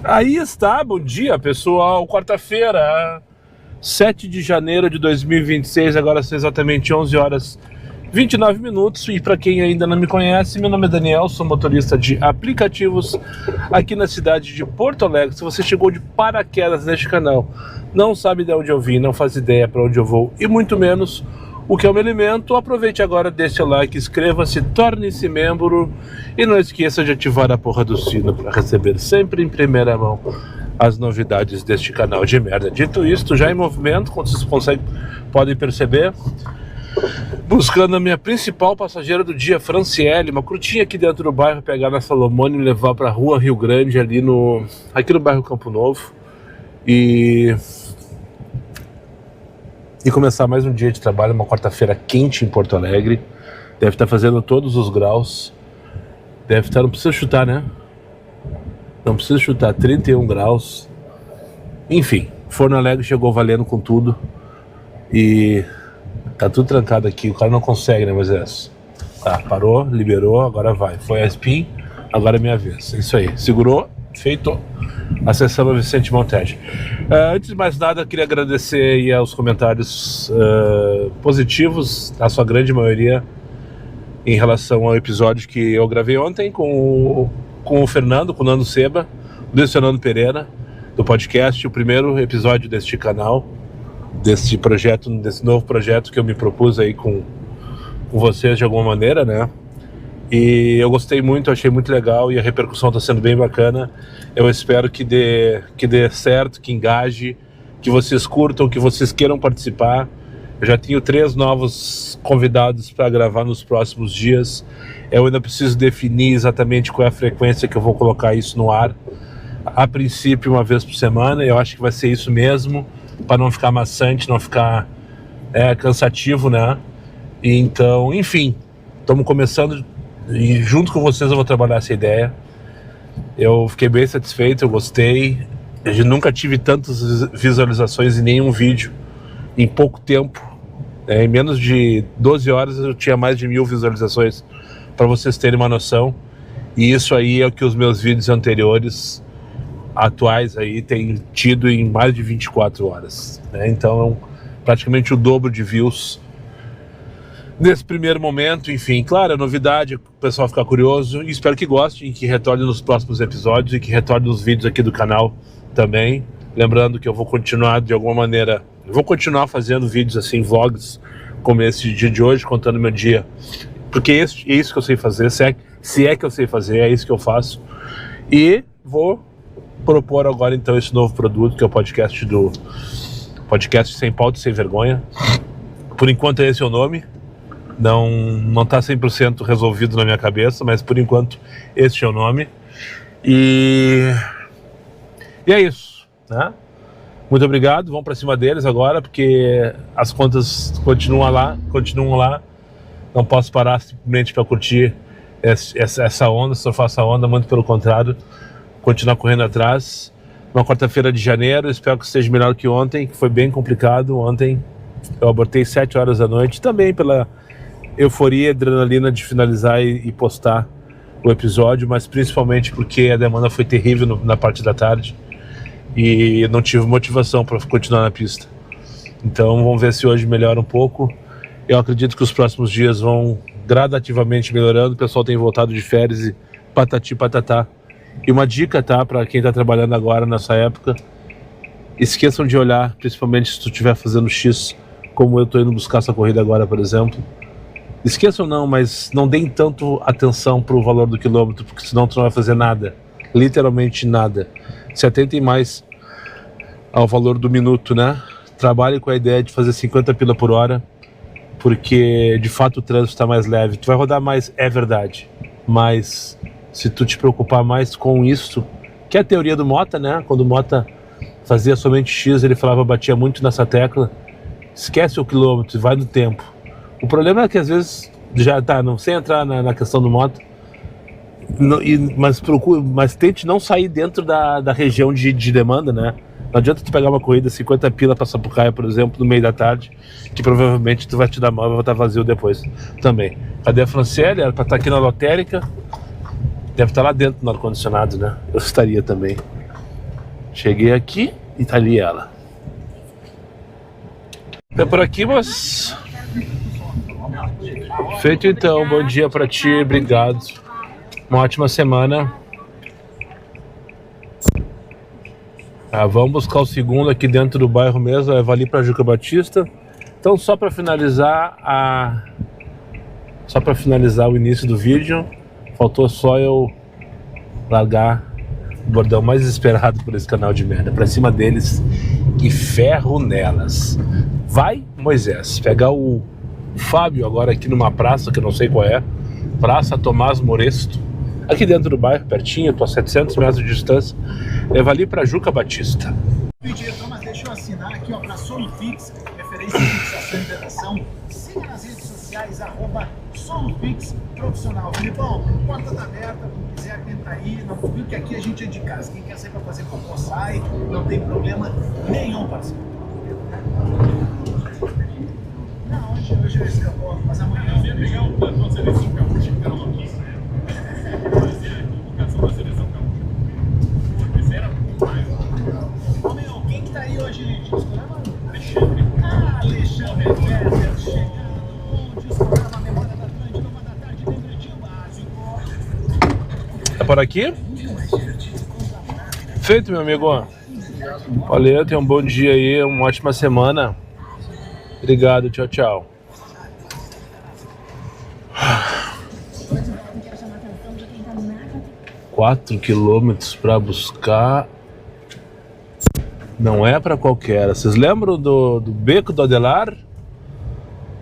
Aí está, bom dia pessoal, quarta-feira, 7 de janeiro de 2026, agora são exatamente 11 horas 29 minutos, e para quem ainda não me conhece, meu nome é Daniel, sou motorista de aplicativos aqui na cidade de Porto Alegre. Se você chegou de paraquedas neste canal, não sabe de onde eu vim, não faz ideia para onde eu vou e muito menos o que eu me alimento, aproveite agora, deixe o like, inscreva-se, torne-se membro e não esqueça de ativar a porra do sino para receber sempre em primeira mão as novidades deste canal de merda. Dito isto, já em movimento, como vocês podem perceber, buscando a minha principal passageira do dia, Franciele, uma curtinha aqui dentro do bairro, pegar na Salomone e levar para a rua Rio Grande, aqui no bairro Campo Novo, e começar mais um dia de trabalho, uma quarta-feira quente em Porto Alegre. Deve estar fazendo todos os graus, deve estar, não precisa chutar, né? Não precisa chutar, 31 graus. Enfim, Forno Alegre chegou valendo com tudo e tá tudo trancado aqui, o cara não consegue, né, Moisés? Tá, parou, liberou, agora vai. Foi a spin, agora é minha vez. É isso aí, segurou, feito. Acessando a Vicente Montage. Antes de mais nada, queria agradecer aí aos comentários positivos, a sua grande maioria, em relação ao episódio que eu gravei ontem com o Fernando, com o Nando Seba, do Fernando Pereira, do podcast, o primeiro episódio deste canal, desse projeto, desse novo projeto que eu me propus aí com vocês de alguma maneira, né? E eu gostei muito, achei muito legal e a repercussão está sendo bem bacana. Eu espero que dê certo, que engaje, que vocês curtam, que vocês queiram participar. Eu já tenho 3 novos convidados para gravar nos próximos dias. Eu ainda preciso definir exatamente qual é a frequência que eu vou colocar isso no ar. A princípio, uma vez por semana, eu acho que vai ser isso mesmo, para não ficar maçante, não ficar cansativo, né? E então, enfim, estamos começando. E junto com vocês eu vou trabalhar essa ideia. Eu fiquei bem satisfeito, eu gostei. Eu nunca tive tantas visualizações em nenhum vídeo em pouco tempo. Em menos de 12 horas eu tinha mais de 1000 visualizações, para vocês terem uma noção. E isso aí é o que os meus vídeos anteriores, atuais aí, têm tido em mais de 24 horas. Então, praticamente o dobro de views nesse primeiro momento. Enfim, claro, é novidade, o pessoal ficar curioso, e espero que gostem, que retorne nos próximos episódios e que retorne nos vídeos aqui do canal também. Lembrando que eu vou continuar de alguma maneira, vou continuar fazendo vídeos assim, vlogs, como esse dia de hoje, contando meu dia, porque é isso que eu sei fazer, se é que eu sei fazer, é isso que eu faço. E vou propor agora então esse novo produto, que é o podcast Sem Pauta e Sem Vergonha. Por enquanto esse é o nome. Não está 100% resolvido na minha cabeça, mas por enquanto esse é o nome. E é isso, né? Muito obrigado, vamos para cima deles agora, porque as contas continuam lá. Não posso parar simplesmente para curtir essa onda, surfar essa onda, muito pelo contrário, continuar correndo atrás. Uma quarta-feira de janeiro, espero que seja melhor que ontem, que foi bem complicado. Ontem eu abortei 7 horas da noite, também pela euforia e adrenalina de finalizar e postar o episódio, mas principalmente porque a demanda foi terrível na parte da tarde e não tive motivação para continuar na pista. Então vamos ver se hoje melhora um pouco. Eu acredito que os próximos dias vão gradativamente melhorando. O pessoal tem voltado de férias e patati patatá. E uma dica, tá, para quem está trabalhando agora nessa época: esqueçam de olhar, principalmente se tu estiver fazendo X, como eu estou indo buscar essa corrida agora, por exemplo. Esqueçam não, mas não deem tanto atenção para o valor do quilômetro, porque senão tu não vai fazer nada, literalmente nada. Se atentem mais ao valor do minuto, né? Trabalhe com a ideia de fazer 50 pila por hora, porque de fato o trânsito está mais leve. Tu vai rodar mais, é verdade, mas se tu te preocupar mais com isso, que é a teoria do Mota, né? Quando o Mota fazia somente X, ele batia muito nessa tecla: esquece o quilômetro, vai no tempo. O problema é que às vezes, não sem entrar na questão do Mota, mas tente não sair dentro da região de demanda, né? Não adianta tu pegar uma corrida 50 pila pra Sapucaia, por exemplo, no meio da tarde, que provavelmente tu vai te dar mal e vai estar vazio depois também. Cadê a Franciele? Era pra estar aqui na lotérica. Deve estar lá dentro no ar-condicionado, né? Eu estaria também. Cheguei aqui e tá ali ela. É por aqui, mas... Feito então, bom dia pra ti, obrigado. Uma ótima semana. Vamos buscar o segundo aqui dentro do bairro mesmo, levar ali pra Juca Batista. Então só para finalizar o início do vídeo, faltou só eu largar o bordão mais esperado por esse canal de merda, pra cima deles e ferro nelas. Vai, Moisés, pegar o Fábio agora aqui numa praça, que eu não sei qual é, Praça Tomás Moresto, aqui dentro do bairro, pertinho, tô a 700 metros de distância, levar ali pra Juca Batista. Mas deixa eu assinar aqui, ó, para Solufix, referência em fixação e vedação. Siga nas redes sociais, @Solufix Profissional. Filipão, porta tá aberta, quem quiser tentar aí, não viu que aqui a gente é de casa. Quem quer sair para fazer cocô sai, não tem problema nenhum, parceiro. Não, hoje eu escapou, mas amanhã eu vou pegar um plantão de seleção gaúcha, que era uma pista. Fazer a convocação da seleção gaúcha. Mas era mais. Ô meu, quem que tá aí hoje de discorama? Alexandre. Alexandre Weber chegando. Discorama, memória da Atlântida, 1h da tarde, lembrete básico. Tá por aqui? Feito, meu amigo. Valeu, tenha um bom dia aí, uma ótima semana. Obrigado, tchau, tchau. 4 quilômetros para buscar. Não é para qualquer. Vocês lembram do Beco do Adelar?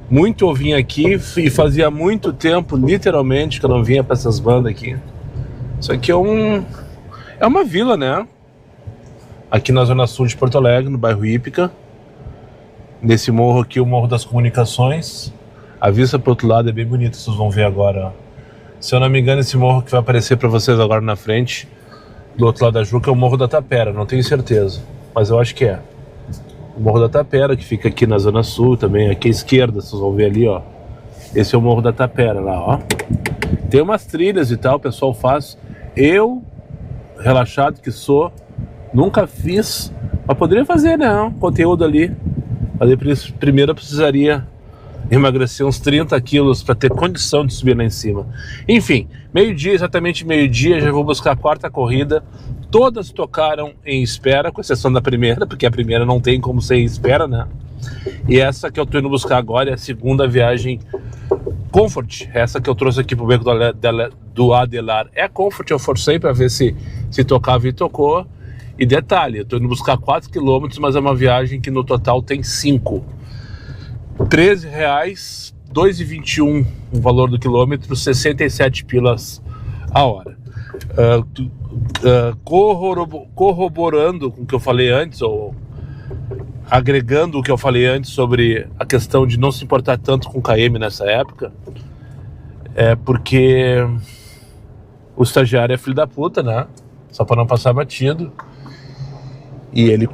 Muito eu vim aqui e fazia muito tempo, literalmente, que eu não vinha para essas bandas aqui. Isso aqui é uma vila, né? Aqui na zona sul de Porto Alegre, no bairro Hípica. Nesse morro aqui, o Morro das Comunicações. A vista pro outro lado é bem bonita, vocês vão ver agora. Se eu não me engano, esse morro que vai aparecer para vocês agora na frente, do outro lado da Juca, é o Morro da Tapera, não tenho certeza, mas eu acho que é. O Morro da Tapera, que fica aqui na zona sul também, aqui à esquerda, vocês vão ver ali, ó. Esse é o Morro da Tapera lá, ó. Tem umas trilhas e tal, o pessoal faz. Eu, relaxado que sou, nunca fiz, mas poderia fazer, né? Conteúdo ali. Mas primeiro eu precisaria emagrecer uns 30 quilos para ter condição de subir lá em cima. Enfim, meio-dia, exatamente meio-dia, já vou buscar a quarta corrida. Todas tocaram em espera, com exceção da primeira, porque a primeira não tem como ser em espera, né? E essa que eu tô indo buscar agora é a segunda viagem Comfort. Essa que eu trouxe aqui pro Beco do Adelar é a Comfort, eu forcei para ver se tocava e tocou. E detalhe, eu tô indo buscar 4 km, mas é uma viagem que no total tem 5. R$13, 2,21 o valor do quilômetro, 67 pilas a hora. Corroborando com o que eu falei antes, ou agregando o que eu falei antes sobre a questão de não se importar tanto com KM nessa época, é porque o estagiário é filho da puta, né? Só para não passar batido. E ele,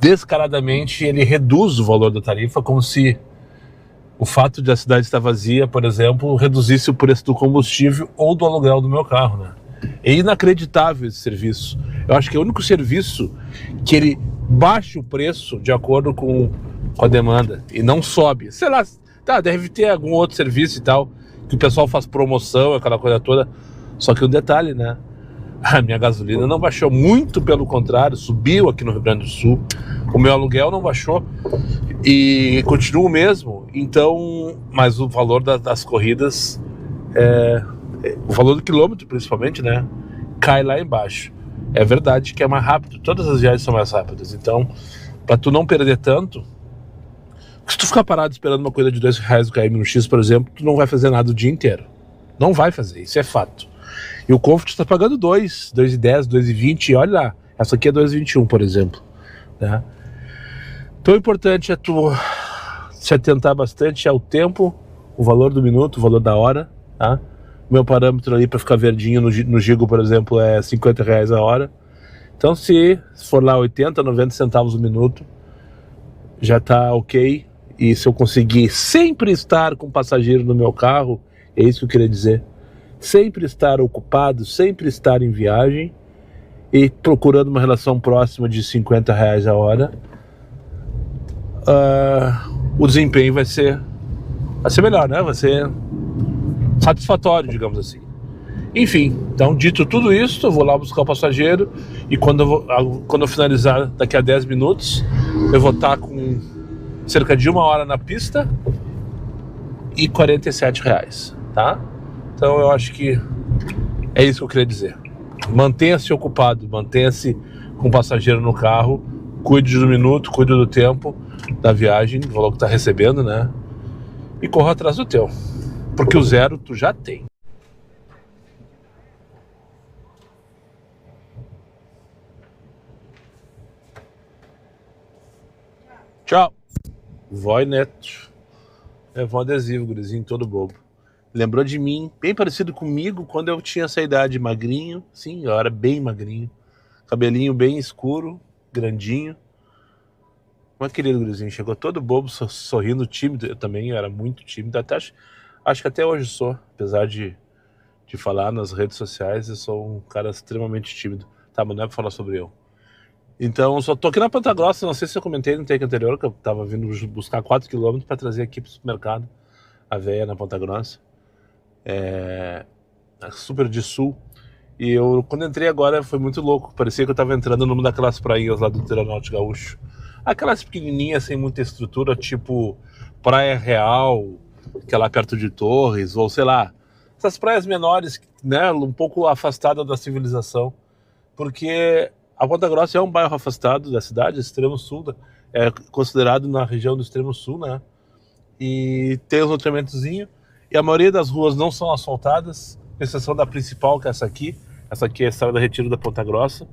descaradamente, ele reduz o valor da tarifa, como se o fato de a cidade estar vazia, por exemplo, reduzisse o preço do combustível ou do aluguel do meu carro, né? É inacreditável esse serviço. Eu acho que é o único serviço que ele baixa o preço de acordo com a demanda e não sobe. Sei lá, tá, deve ter algum outro serviço e tal, que o pessoal faz promoção, aquela coisa toda. Só que um detalhe, né? A minha gasolina não baixou, muito pelo contrário, subiu aqui no Rio Grande do Sul. O meu aluguel não baixou e continua o mesmo. Então, mas o valor das corridas, o valor do quilômetro principalmente, né, cai lá embaixo. É verdade que é mais rápido, todas as viagens são mais rápidas. Então, para tu não perder tanto, se tu ficar parado esperando uma coisa de R$2 o KM no X, por exemplo, tu não vai fazer nada o dia inteiro. Não vai fazer, isso é fato. E o Comfort está pagando 2,10, 2,20, olha lá, essa aqui é 2,21, por exemplo, né? Então o importante é tu se atentar bastante ao tempo, o valor do minuto, o valor da hora, tá? Meu parâmetro ali para ficar verdinho no Gigo, por exemplo, é R$50 a hora. Então se for lá 80, 90 centavos o minuto, já tá ok. E se eu conseguir sempre estar com passageiro no meu carro, é isso que eu queria dizer. sempre estar ocupado, sempre estar em viagem e procurando uma relação próxima de R$50 a hora, o desempenho vai ser melhor, né? Vai ser satisfatório, digamos assim. Enfim, então, dito tudo isso, eu vou lá buscar o passageiro e quando eu finalizar daqui a 10 minutos, eu vou estar com cerca de 1 hora na pista e R$47, tá? Então eu acho que é isso que eu queria dizer. Mantenha-se ocupado, mantenha-se com o passageiro no carro, cuide do minuto, cuide do tempo da viagem, do valor que tá recebendo, né? E corra atrás do teu, porque o zero tu já tem. Tchau. Voi Neto. É um adesivo, gurizinho todo bobo. Lembrou de mim, bem parecido comigo quando eu tinha essa idade, magrinho. Sim, eu era bem magrinho. Cabelinho bem escuro, grandinho. Mas querido gurizinho, chegou todo bobo, sorrindo, tímido. Eu também era muito tímido. Acho que até hoje sou, apesar de falar nas redes sociais, eu sou um cara extremamente tímido. Tá, mas não é pra falar sobre eu. Então, só tô aqui na Ponta Grossa, não sei se eu comentei no take anterior, que eu tava vindo buscar 4 km para trazer aqui pro supermercado a véia na Ponta Grossa. É super de sul. E eu, quando entrei agora, foi muito louco. Parecia que eu tava entrando numa daquelas prainhas lá do litoral norte gaúcho. Aquelas pequenininhas, sem muita estrutura, tipo Praia Real, que é lá perto de Torres, ou sei lá, essas praias menores, né, um pouco afastadas da civilização. Porque a Ponta Grossa é um bairro afastado da cidade, extremo sul, é considerado na região do extremo sul, né? E tem um loteamentozinho, e a maioria das ruas não são asfaltadas, com exceção da principal, que é essa aqui. Essa aqui é a Estrada Retiro da Ponta Grossa.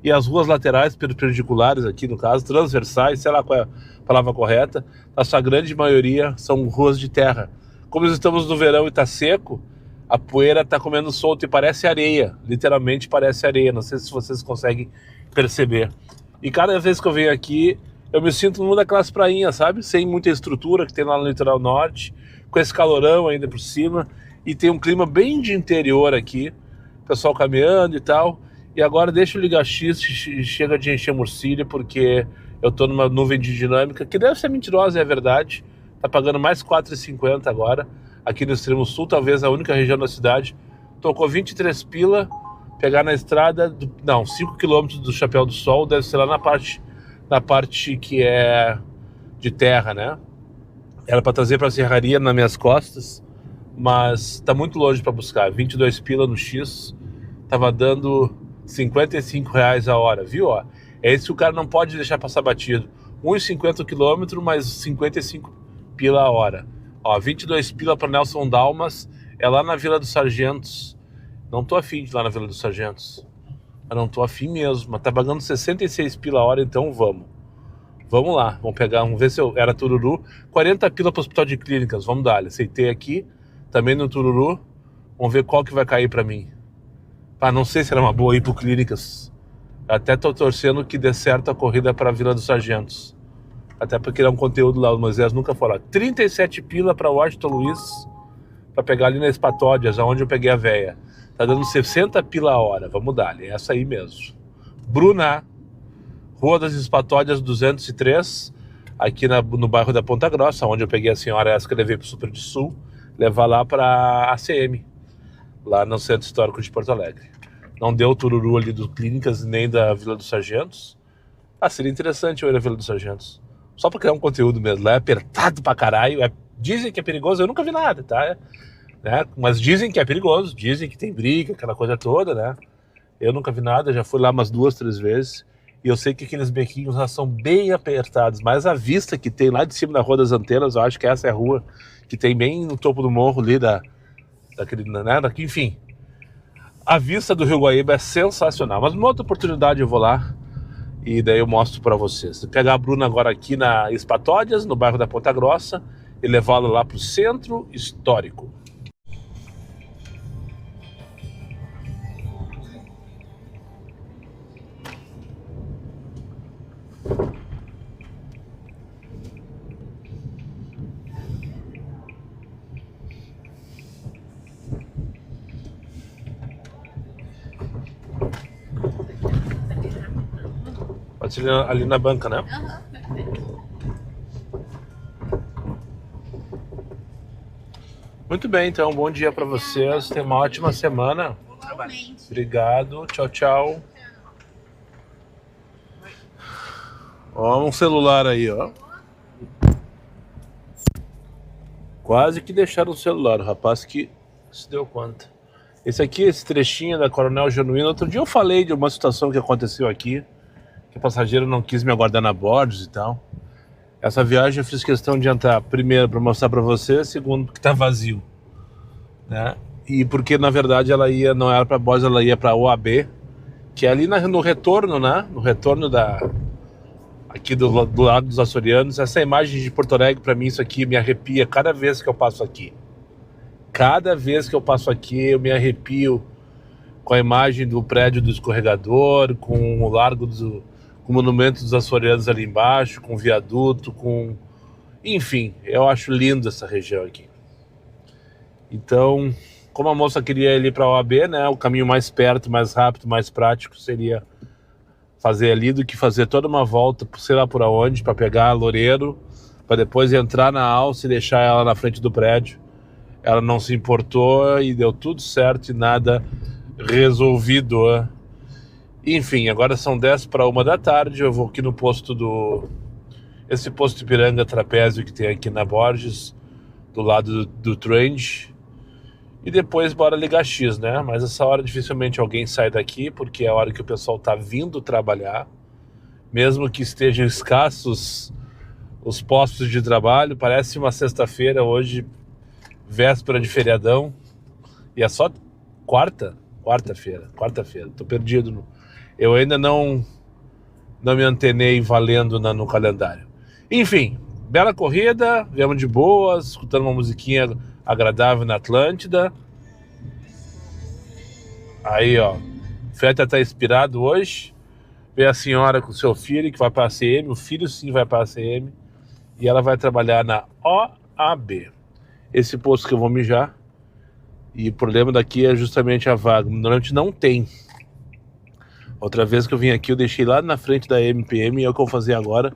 E as ruas laterais, perpendiculares aqui no caso, transversais, sei lá qual é a palavra correta, a sua grande maioria são ruas de terra. Como nós estamos no verão e tá seco, a poeira tá comendo solto e parece areia, literalmente parece areia, não sei se vocês conseguem perceber. E cada vez que eu venho aqui, eu me sinto numa daquelas prainhas, sabe? Sem muita estrutura que tem lá no litoral norte, com esse calorão ainda por cima, e tem um clima bem de interior aqui, pessoal caminhando e tal. E agora deixa eu ligar X e chega de encher Murcília, porque eu tô numa nuvem de dinâmica, que deve ser mentirosa, é verdade. Tá pagando mais R$4,50 agora, aqui no extremo sul, talvez a única região da cidade. Tocou 23 pila, pegar na estrada, 5 km do Chapéu do Sol, deve ser lá na parte que é de terra, né? Era para trazer para a serraria nas minhas costas, mas tá muito longe para buscar. 22 pila no X, tava dando R$55 a hora, viu? Ó, é isso que o cara não pode deixar passar batido. 1,50 km, mais 55 pila a hora. Ó, 22 pila para Nelson Dalmas, é lá na Vila dos Sargentos. Não tô afim de ir lá na Vila dos Sargentos. Eu não tô afim mesmo, mas tá pagando 66 pila a hora, então vamos. Vamos lá, vamos ver se eu era Tururu. 40 pila para o Hospital de Clínicas, vamos dar. Aceitei aqui, também no Tururu. Vamos ver qual que vai cair para mim. Não sei se era uma boa ir pro Clínicas. Até tô torcendo que dê certo a corrida para a Vila dos Sargentos. Até porque é um conteúdo lá, o Moisés nunca falou. 37 pila para Washington Luiz, para pegar ali na Espatódias, onde eu peguei a véia. Tá dando 60 pila a hora, vamos dar, é essa aí mesmo. Bruna, Rua das Espatódias 203, aqui no bairro da Ponta Grossa, onde eu peguei a senhora essa que eu levei pro Super de Sul, levar lá para ACM, lá no Centro Histórico de Porto Alegre. Não deu o tururu ali do Clínicas nem da Vila dos Sargentos. Seria interessante eu ir à Vila dos Sargentos. Só pra criar um conteúdo mesmo. Lá é apertado pra caralho. Dizem que é perigoso, eu nunca vi nada, tá? Né? Mas dizem que é perigoso, dizem que tem briga, aquela coisa toda, né? Eu nunca vi nada, já fui lá umas 2, 3 vezes. E eu sei que aqueles bequinhos lá são bem apertados. Mas a vista que tem lá de cima da Rua das Antenas, eu acho que essa é a rua que tem bem no topo do morro ali daquele, né? Enfim, a vista do Rio Guaíba é sensacional. Mas numa outra oportunidade eu vou lá e daí eu mostro para vocês. Vou pegar a Bruna agora aqui na Espatódias, no bairro da Ponta Grossa, e levá-la lá pro Centro Histórico. Pode ser ali na banca, né? Aham, perfeito. Muito bem, então, bom dia para vocês. Tenham uma ótima semana. Igualmente. Obrigado. Tchau, tchau. Ó, um celular aí, ó. Quase que deixaram o celular, o rapaz que se deu conta. Esse aqui, esse trechinho da Coronel Genuíno. Outro dia eu falei de uma situação que aconteceu aqui, que o passageiro não quis me aguardar na Borges e tal. Essa viagem eu fiz questão de entrar, primeiro, para mostrar para você, segundo, porque tá vazio, né? E porque, na verdade, ela ia, não era para Borges, ela ia para OAB, que é ali no retorno, né? No retorno aqui do lado dos açorianos. Essa imagem de Porto Alegre, para mim, isso aqui me arrepia cada vez que eu passo aqui. Cada vez que eu passo aqui, eu me arrepio com a imagem do prédio do escorregador, com o largo com o monumento dos açorianos ali embaixo, com o viaduto, com... Enfim, eu acho lindo essa região aqui. Então, como a moça queria ir para a OAB, né, o caminho mais perto, mais rápido, mais prático seria fazer ali do que fazer toda uma volta, sei lá por onde, para pegar a Loureiro, para depois entrar na Alça e deixar ela na frente do prédio. Ela não se importou e deu tudo certo e nada resolvido. Enfim, agora são 10 para 1 da tarde, eu vou aqui no posto esse posto Ipiranga Trapézio que tem aqui na Borges, do lado do Trend. E depois bora ligar X, né? Mas essa hora dificilmente alguém sai daqui, porque é a hora que o pessoal tá vindo trabalhar. Mesmo que estejam escassos os postos de trabalho, parece uma sexta-feira hoje, véspera de feriadão. E é só quarta-feira. Tô perdido. Eu ainda não me antenei valendo no calendário. Enfim, bela corrida, viemos de boas, escutando uma musiquinha agradável na Atlântida. Aí, ó, o Feta tá inspirado hoje. Vê a senhora com o seu filho que vai para a ACM, o filho sim vai para a ACM, e ela vai trabalhar na OAB. Esse posto que eu vou mijar. E o problema daqui é justamente a vaga. Normalmente não tem. Outra vez que eu vim aqui, eu deixei lá na frente da MPM, e é o que eu vou fazer agora,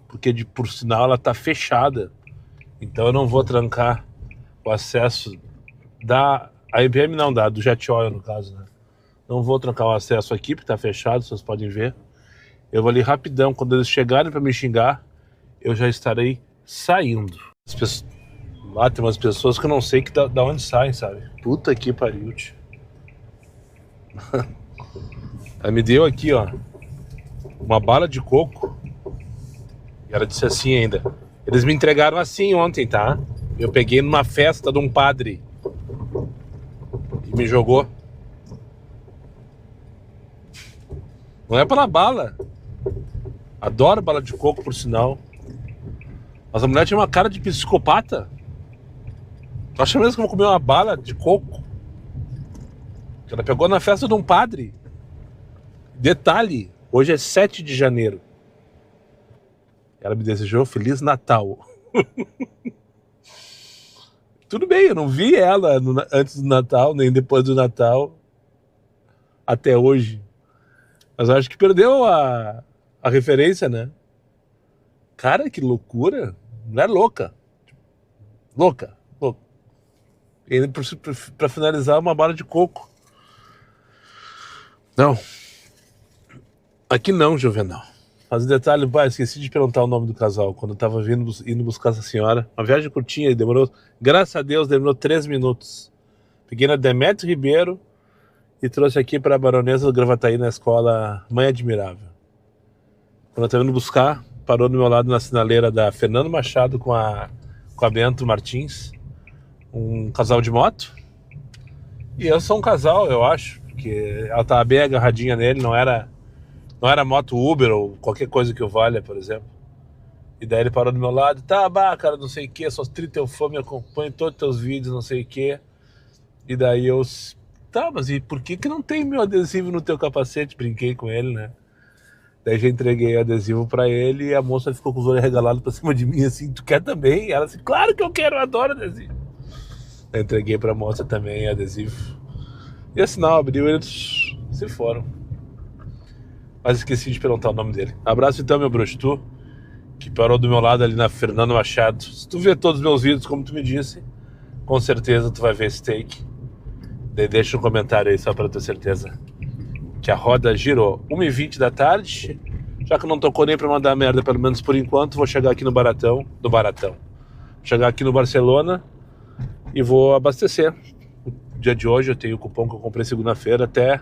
porque por sinal ela tá fechada. Então eu não vou trancar o acesso a MPM não dá, do Jet Oil no caso, né? Não vou trancar o acesso aqui, porque tá fechado, vocês podem ver. Eu vou ali rapidão, quando eles chegarem para me xingar, eu já estarei saindo. Lá tem umas pessoas que eu não sei da onde saem, sabe? Puta que pariu, tio. Ela me deu aqui, ó, uma bala de coco. E ela disse assim ainda. Eles me entregaram assim ontem, tá? Eu peguei numa festa de um padre. E me jogou. Não é pela bala. Adoro bala de coco, por sinal. Mas a mulher tinha uma cara de psicopata. Tu acha mesmo que eu vou comer uma bala de coco? Que ela pegou na festa de um padre. Detalhe, hoje é 7 de janeiro. Ela me desejou Feliz Natal. Tudo bem, eu não vi ela antes do Natal, nem depois do Natal. Até hoje. Mas eu acho que perdeu a referência, né? Cara, que loucura. Mulher louca. Louca. E ainda pra finalizar, uma bala de coco. Não. Aqui não, Juvenal. Mas o detalhe, esqueci de perguntar o nome do casal. Quando eu tava indo buscar essa senhora. Uma viagem curtinha e demorou, graças a Deus, demorou 3 minutos. Peguei na Demetrio Ribeiro e trouxe aqui para a Baronesa do Gravataí na escola Mãe Admirável. Quando eu tava indo buscar, parou do meu lado na sinaleira da Fernando Machado com a Bento Martins. Um casal de moto. E eu sou um casal, eu acho. Porque ela tava bem agarradinha nele, não era moto Uber ou qualquer coisa que eu valha, por exemplo. E daí ele parou do meu lado, tá, cara, não sei o que, só trilha teu fã, me acompanha em todos os teus vídeos, não sei o que. E daí eu, tá, mas e por que não tem meu adesivo no teu capacete? Brinquei com ele, né? Daí já entreguei o adesivo pra ele e a moça ficou com os olhos regalados pra cima de mim, assim, tu quer também? E ela assim, claro que eu quero, eu adoro adesivo. Daí entreguei pra moça também o adesivo. E o sinal abriu e eles se foram. mas esqueci de perguntar o nome dele. Abraço então, meu bruxo, tu que parou do meu lado ali na Fernando Machado. Se tu vê todos os meus vídeos, como tu me disse, com certeza tu vai ver esse take. Daí deixa um comentário aí só pra ter certeza que a roda girou. 1h20 da tarde, já que não tocou nem pra mandar merda, pelo menos por enquanto, vou chegar aqui no Baratão. Chegar aqui no Barcelona e vou abastecer. O dia de hoje eu tenho o cupom que eu comprei segunda-feira até...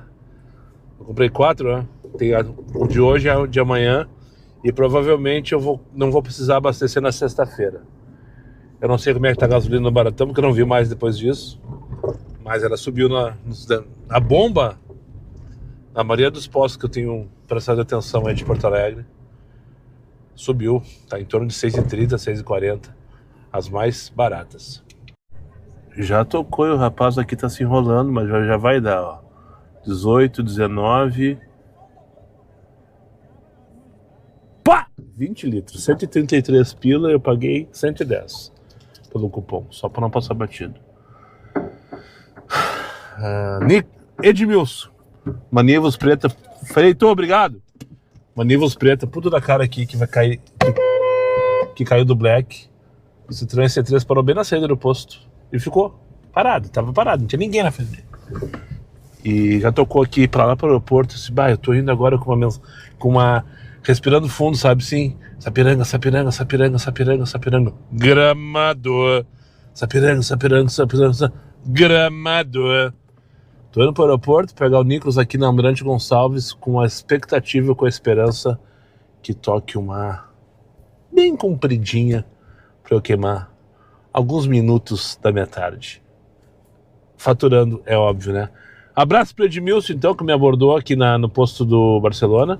Eu comprei 4, né? Tem o de hoje é o de amanhã e provavelmente não vou precisar abastecer na sexta-feira. Eu não sei como é que tá a gasolina no Baratão, porque eu não vi mais depois disso. Mas ela subiu a bomba. Na maioria dos postos que eu tenho prestado atenção aí de Porto Alegre, subiu. Tá em torno de 6,30, 6,40. As mais baratas. Já tocou e o rapaz aqui tá se enrolando, mas já vai dar, ó. 18, 19... Pá! 20 litros, 133 pila, eu paguei 110 pelo cupom, só para não passar batido. Edmilson, Manivos Preta, Feito, obrigado. Manivos Preta, puto da cara aqui que vai cair, que caiu do Black. O Citroën C3 parou bem na saída do posto e ficou parado, tava parado, não tinha ninguém na frente dele. E já tocou aqui pra lá pro aeroporto. Disse, eu tô indo agora com uma respirando fundo, sabe? Sim. Sapiranga. Gramado. Sapiranga. Gramado. Tô indo pro aeroporto pegar o Nicolas aqui na Almirante Gonçalves com a expectativa, com a esperança que toque uma bem compridinha pra eu queimar alguns minutos da minha tarde. Faturando, é óbvio, né? Abraço pro Edmilson, então, que me abordou aqui no posto do Barcelona.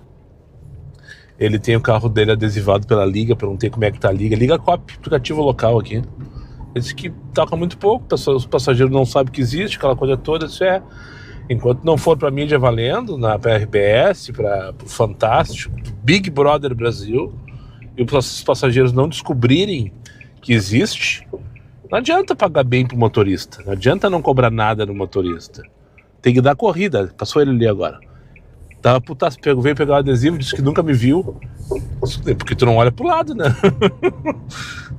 Ele tem o carro dele adesivado pela Liga, perguntei como é que tá a Liga. Liga Coop, aplicativo local aqui. Ele disse que toca muito pouco, os passageiros não sabem que existe, aquela coisa toda. Isso é, enquanto não for pra mídia valendo, pra RBS, pro Fantástico, Big Brother Brasil, e os passageiros não descobrirem que existe, não adianta pagar bem pro motorista, não adianta não cobrar nada no motorista. Tem que dar corrida. Passou ele ali agora. Tava putaço, veio pegar o adesivo, disse que nunca me viu. Porque tu não olha pro lado, né?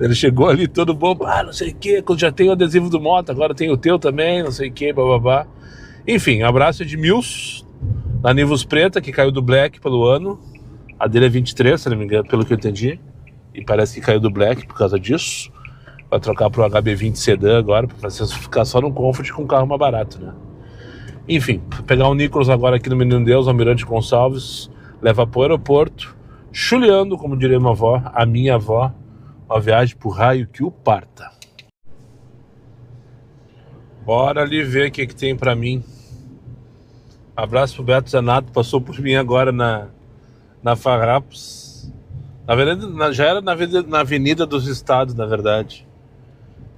Ele chegou ali todo bom, não sei o que, já tem o adesivo do moto, agora tem o teu também, não sei o que, bababá. Enfim, abraço de Mills, da Nivus Preta, que caiu do Black pelo ano. A dele é 23, se não me engano, pelo que eu entendi. E parece que caiu do Black por causa disso. Vai trocar pro HB20 Sedan agora, pra ficar só no Comfort com um carro mais barato, né? Enfim, pegar o Nicolas agora aqui no Menino Deus, Almirante Gonçalves, levar pro aeroporto, chuleando, como diria a minha avó, uma viagem pro raio que o parta. Bora ali ver o que tem pra mim. Abraço pro Beto Zanato, passou por mim agora na Farrapos. Na verdade, já era na Avenida dos Estados, na verdade.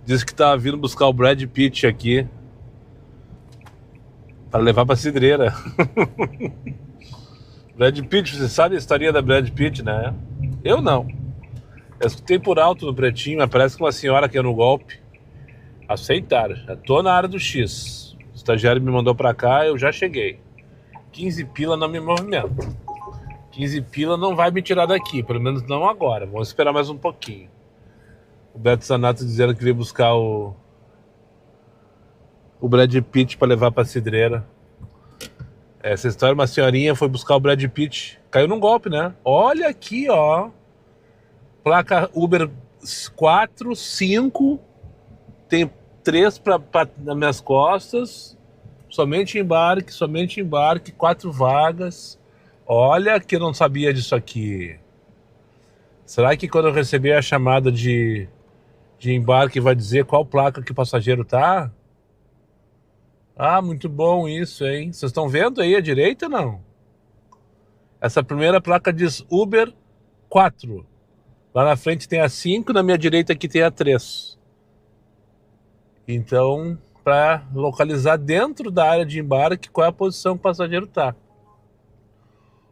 Disse que tava vindo buscar o Brad Pitt aqui para levar pra cidreira. Brad Pitt, você sabe a historinha da Brad Pitt, né? Eu não. Eu escutei por alto no Pretinho, mas parece que uma senhora que é no golpe. Aceitaram, já tô na área do X. O estagiário me mandou pra cá, eu já cheguei. 15 pila não me movimenta. 15 pila não vai me tirar daqui, pelo menos não agora. Vamos esperar mais um pouquinho. O Beto Zanato dizendo que veio buscar o Brad Pitt para levar pra cidreira. Essa história, uma senhorinha foi buscar o Brad Pitt, caiu num golpe, né? Olha aqui, ó. Placa Uber 4, 5, tem 3 nas minhas costas, somente embarque, 4 vagas. Olha que eu não sabia disso aqui. Será que quando eu receber a chamada de embarque vai dizer qual placa que o passageiro tá? Ah, muito bom isso, hein? Vocês estão vendo aí à direita ou não? Essa primeira placa diz Uber 4. Lá na frente tem a 5, na minha direita aqui tem a 3. Então, para localizar dentro da área de embarque qual é a posição que o passageiro tá.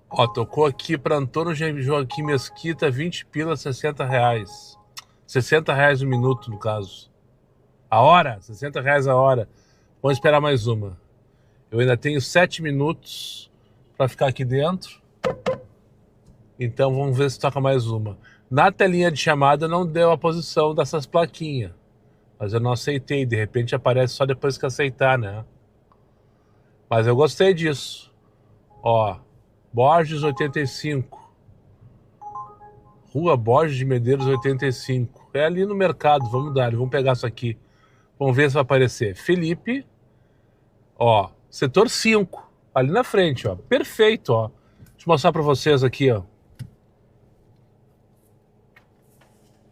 Ó, tocou aqui para Antônio Joaquim Mesquita, 20 pila, 60 reais. 60 reais o minuto, no caso. A hora, 60 reais a hora. Vamos esperar mais uma. Eu ainda tenho 7 minutos para ficar aqui dentro. Então vamos ver se toca mais uma. Na telinha de chamada não deu a posição dessas plaquinhas. Mas eu não aceitei. De repente aparece só depois que aceitar, né? Mas eu gostei disso. Ó, Borges 85. Rua Borges de Medeiros 85. É ali no mercado. Vamos dar, vamos pegar isso aqui. Vamos ver se vai aparecer. Felipe. Ó, setor 5. Ali na frente, ó. Perfeito, ó. Deixa eu mostrar pra vocês aqui, ó.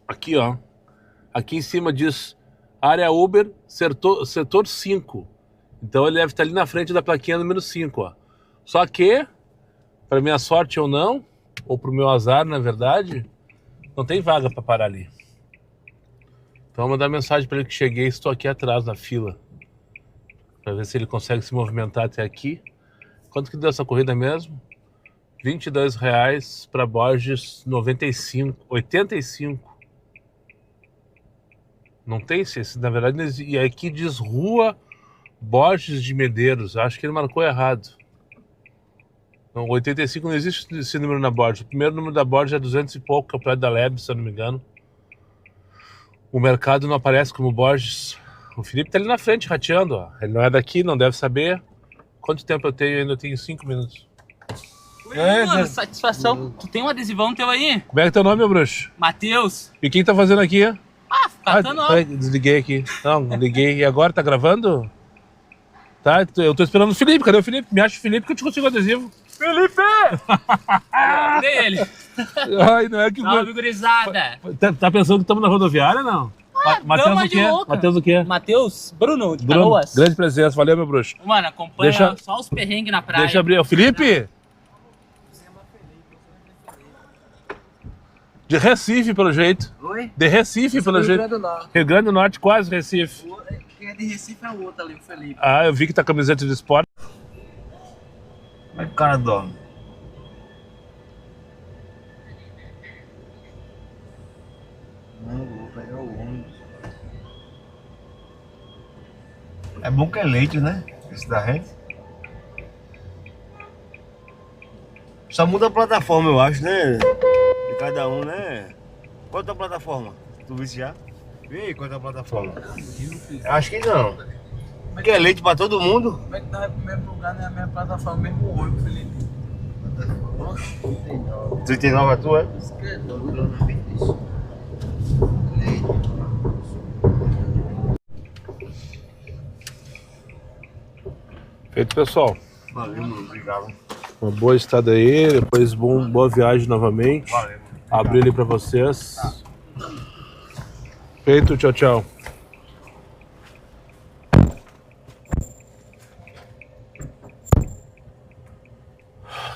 Aqui, ó. Aqui em cima diz área Uber, setor 5. Então ele deve estar ali na frente da plaquinha número 5, ó. Só que, para minha sorte ou não, ou pro meu azar, na verdade, não tem vaga para parar ali. Então eu vou mandar mensagem para ele que cheguei e estou aqui atrás na fila. Para ver se ele consegue se movimentar até aqui. Quanto que deu essa corrida mesmo? R$22 para Borges 95, 85. Não tem esse, na verdade, e aqui diz Rua Borges de Medeiros. Acho que ele marcou errado. Não, 85 não existe esse número na Borges. O primeiro número da Borges é 200 e pouco, que é o prédio da Leb, se eu não me engano. O mercado não aparece como Borges. O Felipe tá ali na frente, rateando, ó. Ele não é daqui, não deve saber. Quanto tempo eu tenho? Eu ainda tenho 5 minutos. Oi, mano, satisfação. Tu tem um adesivão teu aí? Como é que é teu nome, meu bruxo? Matheus. E quem tá fazendo aqui? Catando peraí, desliguei aqui. Não, liguei. E agora, tá gravando? Tá, eu tô esperando o Felipe. Cadê o Felipe? Me acha o Felipe que eu te consigo adesivo. Felipe! Cadê ele? Ai, não é que... Salve, gurizada. Tá pensando que estamos na rodoviária, não? Matheus o quê? Matheus o quê? Matheus Bruno, de Bruno, Canoas. grande presença. Valeu, meu bruxo. Mano, acompanha Deixa- só os perrengues na praia. Deixa eu abrir. O Felipe? De Recife, pelo jeito. Oi? De Recife, pelo Rio jeito. Grande do Norte. Rio Grande do Norte, quase Recife. Quem é de Recife é o outro ali, o Felipe. Ah, eu vi que tá camiseta de esporte. Como é que o cara dorme? Não, vou pegar o ônibus. É bom que é leite, né? Esse da gente. Só muda a plataforma, eu acho, né? De cada um, né? Qual é a tua plataforma? Tu viste já? Vê qual é a tua plataforma. Acho que não. Porque é leite pra todo mundo. Como é que dá o mesmo lugar, né? A mesma plataforma, o mesmo ônibus, Felipe? Oxe, 39 a tua, é? Feito, pessoal. Valeu, mano. Obrigado. Uma boa estada aí, depois boa viagem novamente. Valeu. Abrir ali pra vocês. Feito, tchau, tchau.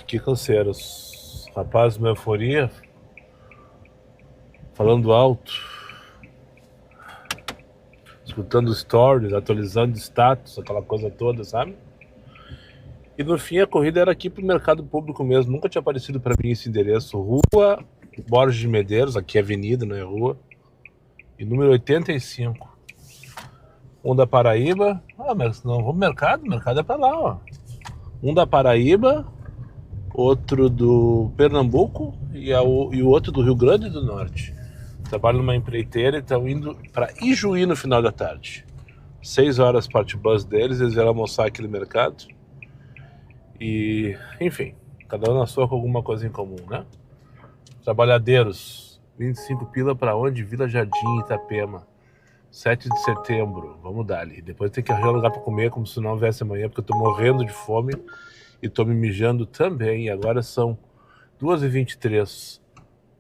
Que canseiros. Rapaz, uma euforia. Falando alto. Escutando stories, atualizando status, aquela coisa toda, sabe? E no fim a corrida era aqui pro mercado público mesmo. Nunca tinha aparecido para mim esse endereço. Rua Borges de Medeiros, aqui é avenida, não é rua. E número 85. Um da Paraíba. Ah, mas não, vamos mercado? O mercado é pra lá, ó. Um da Paraíba, outro do Pernambuco e o outro do Rio Grande do Norte. Trabalham numa empreiteira e estão indo para Ijuí no final da tarde. 6 horas parte bus deles, eles vieram almoçar aqui no mercado. E, enfim, cada um na sua com alguma coisa em comum, né? Trabalhadeiros, 25 pila para onde? Vila Jardim, Itapema. 7 de setembro, vamos dar ali. Depois tem que arranjar lugar para comer, como se não houvesse amanhã, porque eu tô morrendo de fome e tô me mijando também. E agora são 2h23.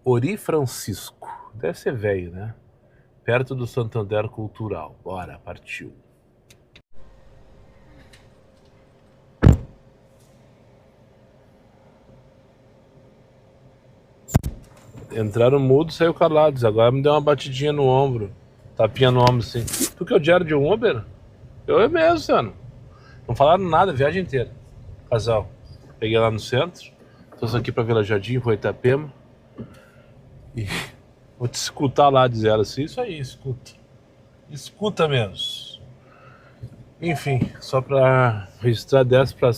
Ori Francisco, deve ser velho, né? Perto do Santander Cultural. Bora, partiu. Entraram mudo, saiu calados. Agora me deu uma batidinha no ombro. Tapinha no ombro, assim. Tu que é o diário de um Uber? Eu mesmo, Sano. Não falaram nada a viagem inteira. Casal. Peguei lá no centro. Tô aqui pra Vila Jardim, vou Itapema. E vou te escutar lá, diz ela assim. Isso aí, escuta. Escuta menos. Enfim, só pra registrar 10 para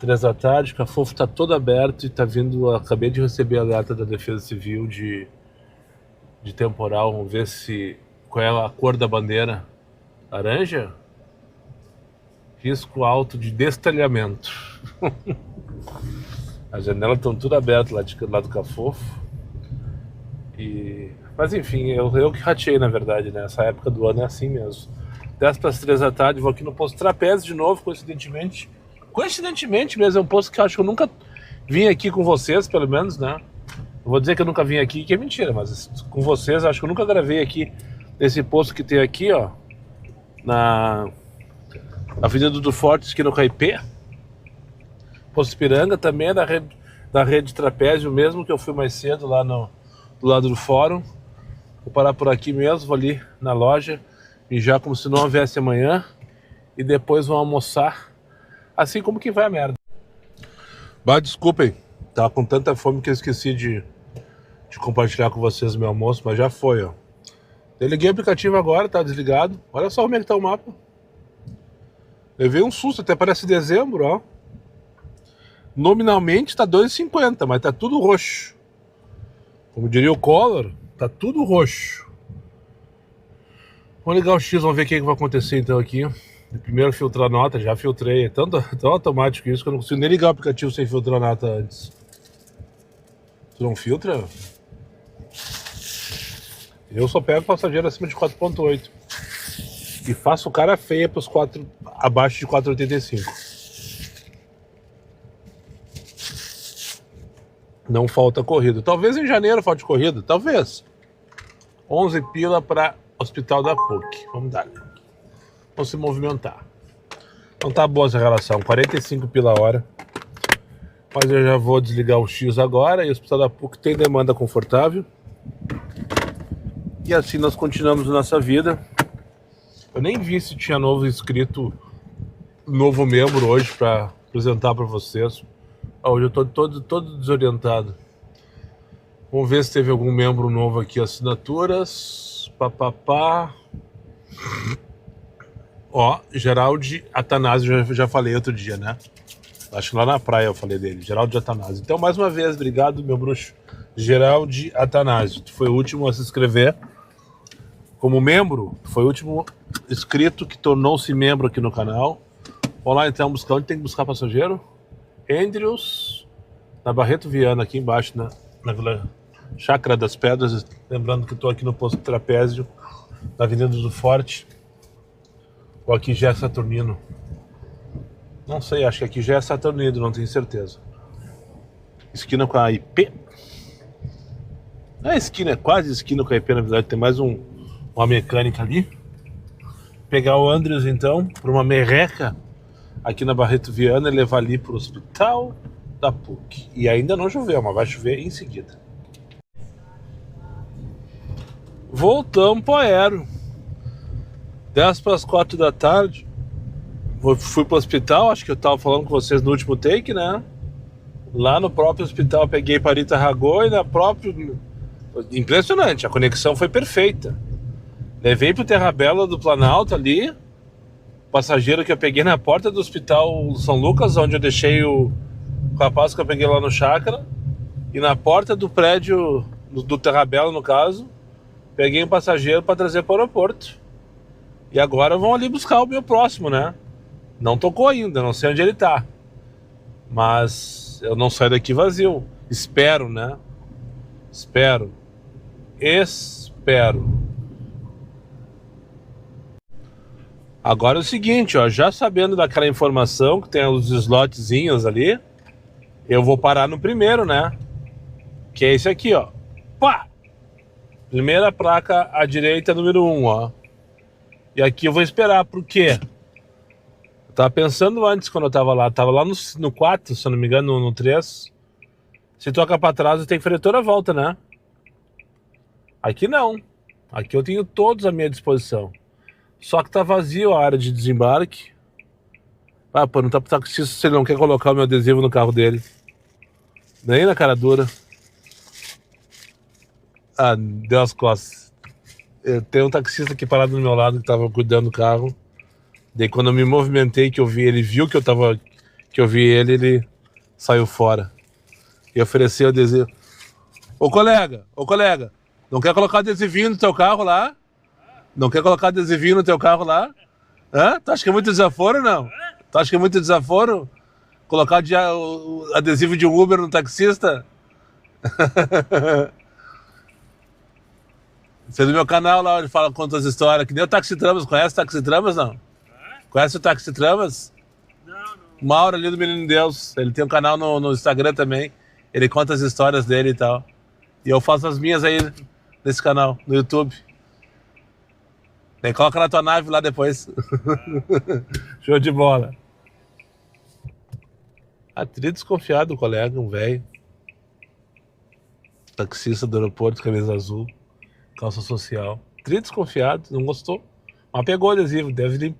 3 da tarde, o Cafofo tá todo aberto e tá vindo. Acabei de receber a alerta da Defesa Civil de temporal. Vamos ver qual é a cor da bandeira. Laranja? Risco alto de destalhamento. As janelas estão tudo abertas lá do Cafofo. Mas enfim, eu que ratei, na verdade, né? Essa época do ano é assim mesmo. 10 para as 3 da tarde, vou aqui no posto Trapézio de novo, coincidentemente. Coincidentemente mesmo, é um posto que eu acho que eu nunca vim aqui com vocês, pelo menos, né? Eu vou dizer que eu nunca vim aqui, que é mentira, mas com vocês, acho que eu nunca gravei aqui nesse posto que tem aqui, ó. Na Avenida do Forte, esquina no Caipê. Posto Ipiranga também é da rede Trapézio mesmo, que eu fui mais cedo lá do lado do fórum. Vou parar por aqui mesmo, vou ali na loja, mijar como se não houvesse amanhã. E depois vou almoçar, assim como que vai a merda. Desculpem, tava com tanta fome que eu esqueci de compartilhar com vocês o meu almoço, mas já foi, ó. Eu liguei o aplicativo agora, tá desligado. Olha só como é que tá o mapa. Levei um susto, até parece dezembro, ó. Nominalmente tá 2,50, mas tá tudo roxo. Como diria o Collor, tá tudo roxo. Vamos ligar o X, vamos ver o que vai acontecer então aqui. Primeiro filtrar a nota, já filtrei. É tão automático isso que eu não consigo nem ligar o aplicativo sem filtrar a nota antes. Tu não filtra? Eu só pego passageiro acima de 4,8. E faço cara feia pros 4 abaixo de 4,85. Não falta corrida. Talvez em janeiro falte corrida, talvez. 11 pila para Hospital da PUC. Vamos dar. Vamos se movimentar. Não tá boa essa relação, 45 pila hora. Mas eu já vou desligar o X agora. E o Hospital da PUC tem demanda confortável. E assim nós continuamos nossa vida. Eu nem vi se tinha novo inscrito, novo membro hoje para apresentar para vocês. Hoje eu tô todo desorientado. Vamos ver se teve algum membro novo aqui. Assinaturas. Papapá. Ó, Geraldi Atanásio, já falei outro dia, né? Acho que lá na praia eu falei dele, Geraldi Atanásio. Então, mais uma vez, obrigado, meu bruxo. Geraldi Atanásio. Tu foi o último a se inscrever como membro. Tu foi o último inscrito que tornou-se membro aqui no canal. Vamos lá então buscar. Onde tem que buscar passageiro? Andrews, na Barreto Viana, aqui embaixo, na Vila Chácara das Pedras. Lembrando que estou aqui no posto Trapézio, na Avenida do Forte. Ou aqui já é Saturnino. Não sei, acho que aqui já é Saturnino, não tenho certeza. Esquina com a IP. Não é esquina, é quase esquina com a IP, na verdade. Tem mais uma mecânica ali. Pegar o Andrews então, por uma merreca aqui na Barreto Viana e levar ali para o Hospital da PUC. E ainda não choveu, mas vai chover em seguida. Voltamos para o aero. 10 para as 4 da tarde. Fui pro hospital, acho que eu tava falando com vocês no último take, né? Lá no próprio hospital peguei Parita Ragô e na própria... Impressionante, a conexão foi perfeita. Levei pro Terrabela do Planalto ali, passageiro que eu peguei na porta do Hospital São Lucas, onde eu deixei o rapaz que eu peguei lá no Chácara, e na porta do prédio do Terrabela, no caso, peguei um passageiro para trazer para o aeroporto. E agora vão ali buscar o meu próximo, né? Não tocou ainda, não sei onde ele tá. Mas eu não saio daqui vazio. Espero, né? Espero. Agora é o seguinte, ó. Já sabendo daquela informação que tem os slotzinhos ali, eu vou parar no primeiro, né? Que é esse aqui, ó. Pá! Primeira placa à direita, número 1, ó. E aqui eu vou esperar, por quê? Eu tava pensando antes quando eu tava lá no 4, se eu não me engano, no 3. Se toca pra trás, tem fretor à volta, né? Aqui não. Aqui eu tenho todos à minha disposição. Só que tá vazio a área de desembarque. Ah, pô, não tá pro taxista se ele não quer colocar o meu adesivo no carro dele. Nem na cara dura. Ah, deu as costas. Tem um taxista aqui parado do meu lado que tava cuidando do carro. Daí quando eu me movimentei, que eu vi, ele viu que que eu vi ele saiu fora. E ofereceu o adesivo. Ô colega, não quer colocar adesivinho no teu carro lá? Não quer colocar adesivinho no teu carro lá? Hã? Tu acha que é muito desaforo ou não? Tu acha que é muito desaforo? Colocar o adesivo de Uber no taxista? Você é do meu canal lá onde fala, conta as histórias. Que nem o Taxi Tramas. Conhece o Taxi Tramas, não? Conhece o Taxi Tramas? Não. Mauro ali do Menino Deus. Ele tem um canal no Instagram também. Ele conta as histórias dele e tal. E eu faço as minhas aí nesse canal, no YouTube. Nem coloca na tua nave lá depois. Show de bola. Tri desconfiado, o colega, um velho. Taxista do aeroporto, camisa azul, calça social. Tri desconfiado, não gostou. Mas pegou o adesivo, deve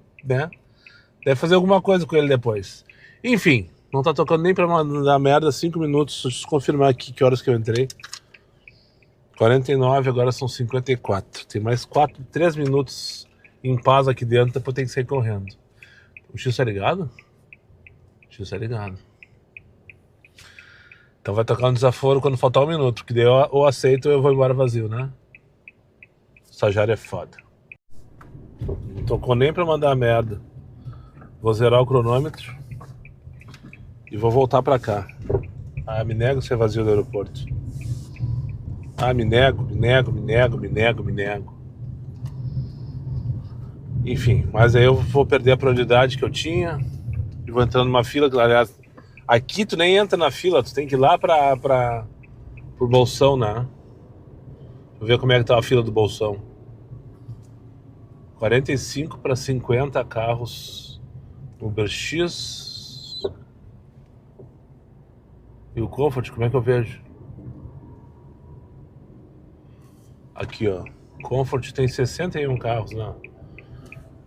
fazer alguma coisa com ele depois. Enfim, não tá tocando nem pra mandar merda, 5 minutos. Deixa eu confirmar aqui que horas que eu entrei. 49, agora são 54. Tem mais 3 minutos em paz aqui dentro, depois tem que sair correndo. O X tá ligado? O X tá ligado. Então vai tocar um desaforo quando faltar 1 minuto, porque daí eu aceito ou eu vou embora vazio, né? Estagiário é foda. Não tocou nem pra mandar merda. Vou zerar o cronômetro e vou voltar pra cá. Me nego a ser vazio do aeroporto. Me nego. Enfim, mas aí eu vou perder a prioridade que eu tinha e vou entrar numa fila, que aliás, aqui tu nem entra na fila, tu tem que ir lá pro Bolsão, né? Vou ver como é que tá a fila do Bolsão. 45 para 50 carros Uber X. E o Comfort, como é que eu vejo? Aqui, ó. Comfort tem 61 carros, né?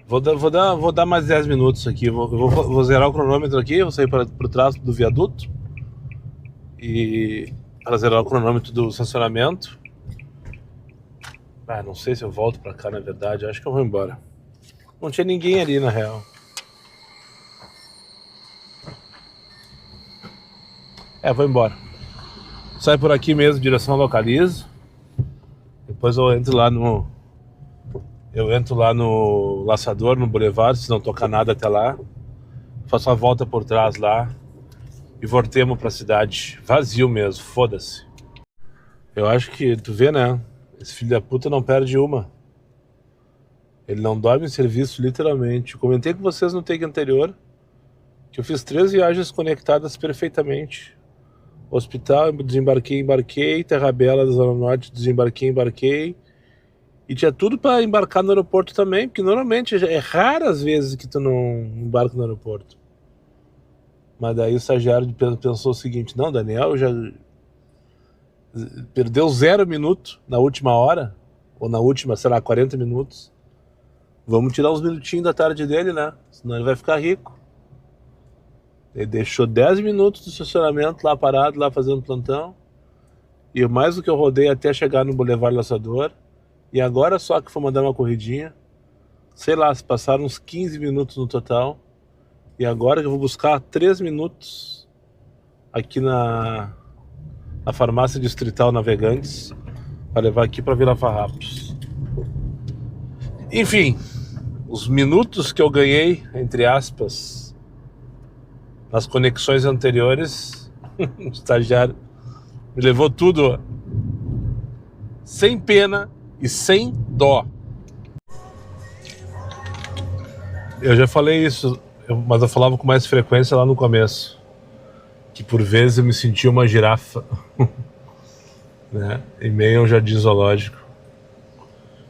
Vou dar mais 10 minutos aqui. Vou zerar o cronômetro aqui. Vou sair pro traço do viaduto. E para zerar o cronômetro do estacionamento. Não sei se eu volto pra cá, na verdade. Acho que eu vou embora. Não tinha ninguém ali, na real. Vou embora. Sai por aqui mesmo, direção Localiza. Depois eu entro lá no Laçador, no Boulevard, se não tocar nada até lá. Faço a volta por trás lá e voltemos pra cidade. Vazio mesmo, foda-se. Eu acho que, tu vê, né? Esse filho da puta não perde uma. Ele não dorme em serviço, literalmente. Eu comentei com vocês no take anterior que eu fiz 3 viagens conectadas perfeitamente. Hospital, embarquei. Terra Bela da Zona Norte, embarquei. E tinha tudo pra embarcar no aeroporto também, porque normalmente é raras vezes que tu não embarca no aeroporto. Mas daí o estagiário pensou o seguinte: não, Daniel já perdeu 0 minuto na última hora, ou na última, 40 minutos. Vamos tirar uns minutinhos da tarde dele, né? Senão ele vai ficar rico. Ele deixou 10 minutos do estacionamento lá parado, lá fazendo plantão. E mais do que eu rodei até chegar no Boulevard Laçador. E agora só que foi mandar uma corridinha. Sei lá, se passaram uns 15 minutos no total. E agora que eu vou buscar 3 minutos aqui na farmácia distrital Navegantes. Para levar aqui para Vila Farrapos. Enfim, os minutos que eu ganhei, entre aspas, nas conexões anteriores, o estagiário me levou tudo sem pena e sem dó. Eu já falei isso, mas eu falava com mais frequência lá no começo, que por vezes eu me sentia uma girafa, né? Em meio a um jardim zoológico.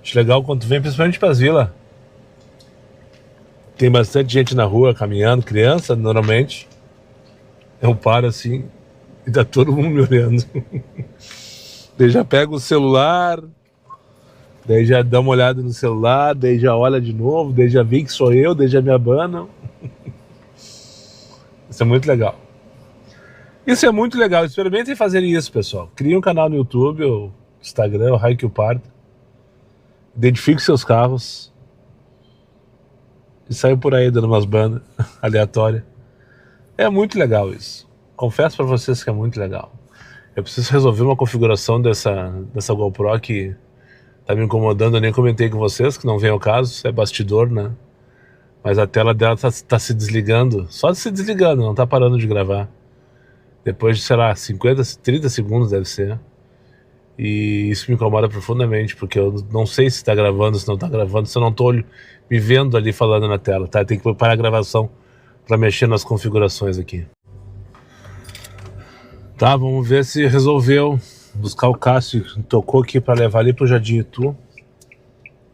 Acho legal quando tu vem, principalmente pra Vila. Tem bastante gente na rua caminhando, criança, normalmente. Eu paro assim e tá todo mundo me olhando. Daí já pego o celular, daí já dá uma olhada no celular, daí já olha de novo, daí já vê que sou eu, daí já me abanam. Isso é muito legal. Isso é muito legal. Experimentem fazer isso, pessoal. Crie um canal no YouTube ou Instagram, o Raio que o Parta. Identifique seus carros e saiam por aí dando umas bandas aleatórias. É muito legal isso. Confesso para vocês que é muito legal. Eu preciso resolver uma configuração dessa GoPro que tá me incomodando. Eu nem comentei com vocês, que não vem ao caso, é bastidor, né? Mas a tela dela tá se desligando, só se desligando, não tá parando de gravar. Depois de, sei lá, 50, 30 segundos deve ser. E isso me incomoda profundamente, porque eu não sei se tá gravando, se não tá gravando, se eu não tô me vendo ali falando na tela, tá? Tem que parar a gravação para mexer nas configurações aqui. Tá, vamos ver se resolveu. Buscar o Cássio, tocou aqui para levar ali pro Jardim Itu.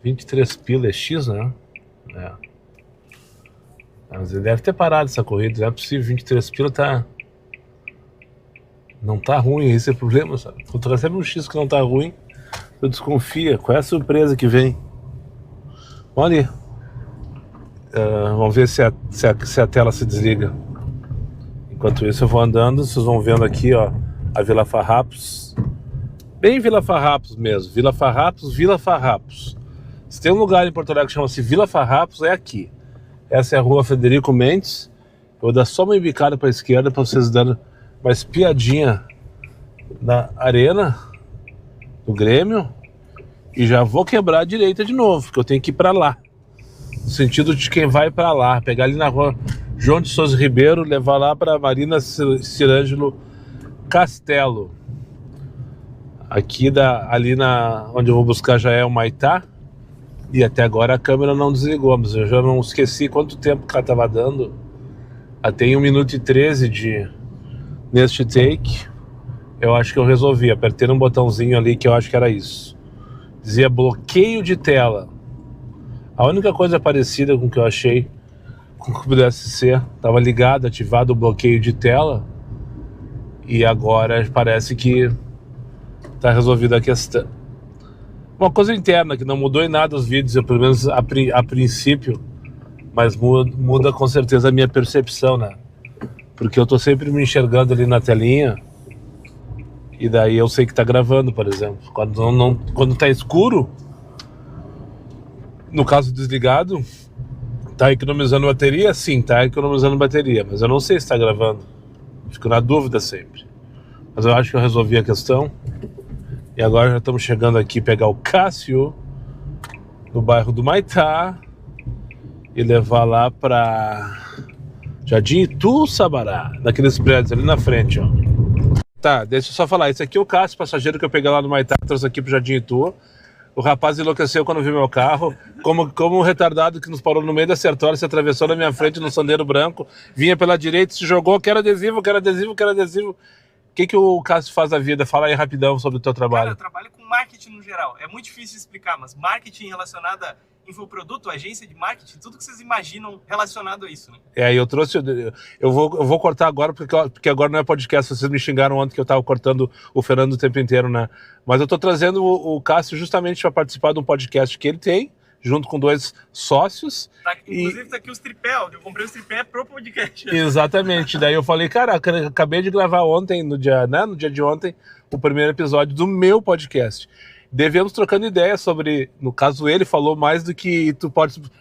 23 pila é X, né? É. Mas ele deve ter parado essa corrida, não é possível. 23 pila tá... Não tá ruim, esse é o problema, sabe? Quando tu recebe um X que não tá ruim, tu desconfia. Qual é a surpresa que vem? Olha ali. Vamos ver se a tela se desliga. Enquanto isso eu vou andando, vocês vão vendo aqui, ó, a Vila Farrapos. Bem Vila Farrapos mesmo, Vila Farrapos. Se tem um lugar em Porto Alegre que chama-se Vila Farrapos, é aqui. Essa é a rua Frederico Mendes. Eu vou dar só uma embicada para a esquerda para vocês darem uma espiadinha na arena do Grêmio. E já vou quebrar a direita de novo, porque eu tenho que ir para lá. No sentido de quem vai para lá, pegar ali na rua João de Souza Ribeiro, levar lá para Marina Cirângelo Castelo. Aqui ali onde eu vou buscar já é o Maitá. E até agora a câmera não desligou, mas eu já não esqueci quanto tempo que ela estava dando. Até em 1 minuto e 13 neste take. Eu acho que eu resolvi, apertei um botãozinho ali que eu acho que era isso. Dizia bloqueio de tela. A única coisa parecida com o que eu achei com que pudesse ser, estava ligado, ativado o bloqueio de tela, e agora parece que está resolvida a questão. Uma coisa interna que não mudou em nada os vídeos, eu, pelo menos a princípio, mas muda com certeza a minha percepção, né? Porque eu tô sempre me enxergando ali na telinha, e daí eu sei que tá gravando, por exemplo. Quando tá escuro, no caso desligado, tá economizando bateria? Sim, tá economizando bateria, mas eu não sei se tá gravando. Fico na dúvida sempre. Mas eu acho que eu resolvi a questão. E agora já estamos chegando aqui pegar o Cássio no bairro do Maitá e levar lá pra Jardim Itu, Sabará, naqueles prédios ali na frente, ó. Tá, deixa eu só falar, esse aqui é o Cássio, passageiro que eu peguei lá no Maitá, trouxe aqui pro Jardim Itu. O rapaz enlouqueceu quando viu meu carro, como um retardado que nos parou no meio da Sertória, se atravessou na minha frente no Sandeiro Branco, vinha pela direita, se jogou, quero adesivo. O que o Cássio faz da vida? Fala aí rapidão sobre o teu trabalho. Cara, eu trabalho com marketing no geral. É muito difícil de explicar, mas marketing relacionado a infoproduto, agência de marketing, tudo que vocês imaginam relacionado a isso, né? Eu trouxe... Eu vou cortar agora, porque agora não é podcast. Vocês me xingaram ontem que eu tava cortando o Fernando o tempo inteiro, né? Mas eu tô trazendo o Cássio justamente para participar de um podcast que ele tem, junto com 2 sócios. Inclusive tá aqui os tripé, eu comprei os tripé pro podcast. Exatamente, daí eu falei, cara, acabei de gravar ontem, no dia de ontem, o primeiro episódio do meu podcast. Devemos trocando ideias sobre, no caso ele falou mais do que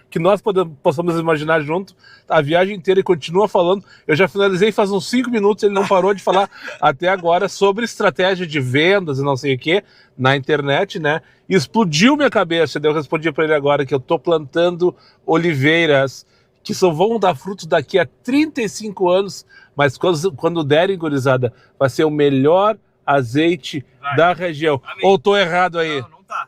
que nós possamos imaginar junto, a viagem inteira, e continua falando. Eu já finalizei faz uns 5 minutos, ele não parou de falar até agora sobre estratégia de vendas e não sei o que, na internet, né? E explodiu minha cabeça, daí eu respondi para ele agora que eu tô plantando oliveiras que só vão dar frutos daqui a 35 anos, mas quando derem, gurizada, vai ser o melhor azeite da região. Amém. Ou tô errado aí? Não tá.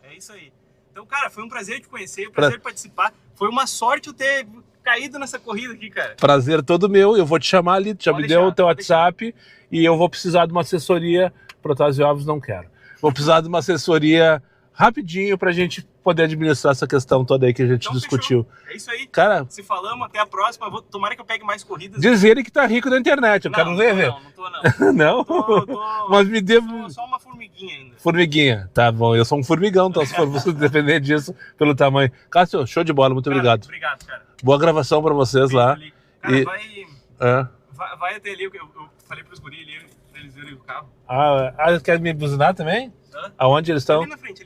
É isso aí. Então, cara, foi um prazer te conhecer, um prazer participar. Foi uma sorte eu ter caído nessa corrida aqui, cara. Prazer todo meu. Eu vou te chamar ali, tu já me deu o teu WhatsApp e eu vou precisar de uma assessoria. Protásio Alves não quero. Vou precisar de uma assessoria rapidinho pra gente poder administrar essa questão toda aí que a gente discutiu. Fechou. É isso aí. Cara, se falamos, até a próxima. Tomara que eu pegue mais corridas. Diz ele que tá rico na internet. Eu quero ver. Não tô não. Não? Mas me dê... Só uma formiguinha ainda. Formiguinha. Tá bom. Eu sou um formigão, então se for você depender disso pelo tamanho. Cássio, show de bola. Muito obrigado. Obrigado, cara. Boa gravação pra vocês lá. Cara, vai até ali. Eu falei pros guris ali, pra eles verem o carro. Eles querem me buzinar também? Aonde eles estão? Ali na frente.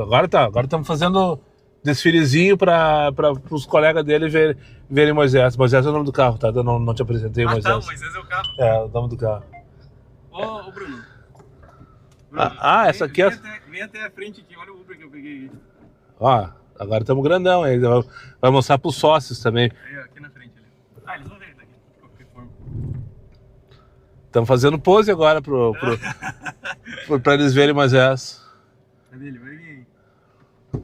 Agora estamos fazendo desfilezinho para os colegas dele verem Moisés. Moisés é o nome do carro, tá? Eu não te apresentei, Ah, Moisés. tá, mas esse é o carro. É, o nome do carro. Ô, Bruno. Essa aqui é... Vem até a frente aqui, olha o Uber que eu peguei aqui. Ó, agora estamos grandão. Aí vai mostrar pros sócios também. Aí, ó, aqui na frente ali. Ah, eles vão ver daqui, de qualquer forma. Estamos fazendo pose agora pra eles verem Moisés. Cadê ele? Vai vir aí.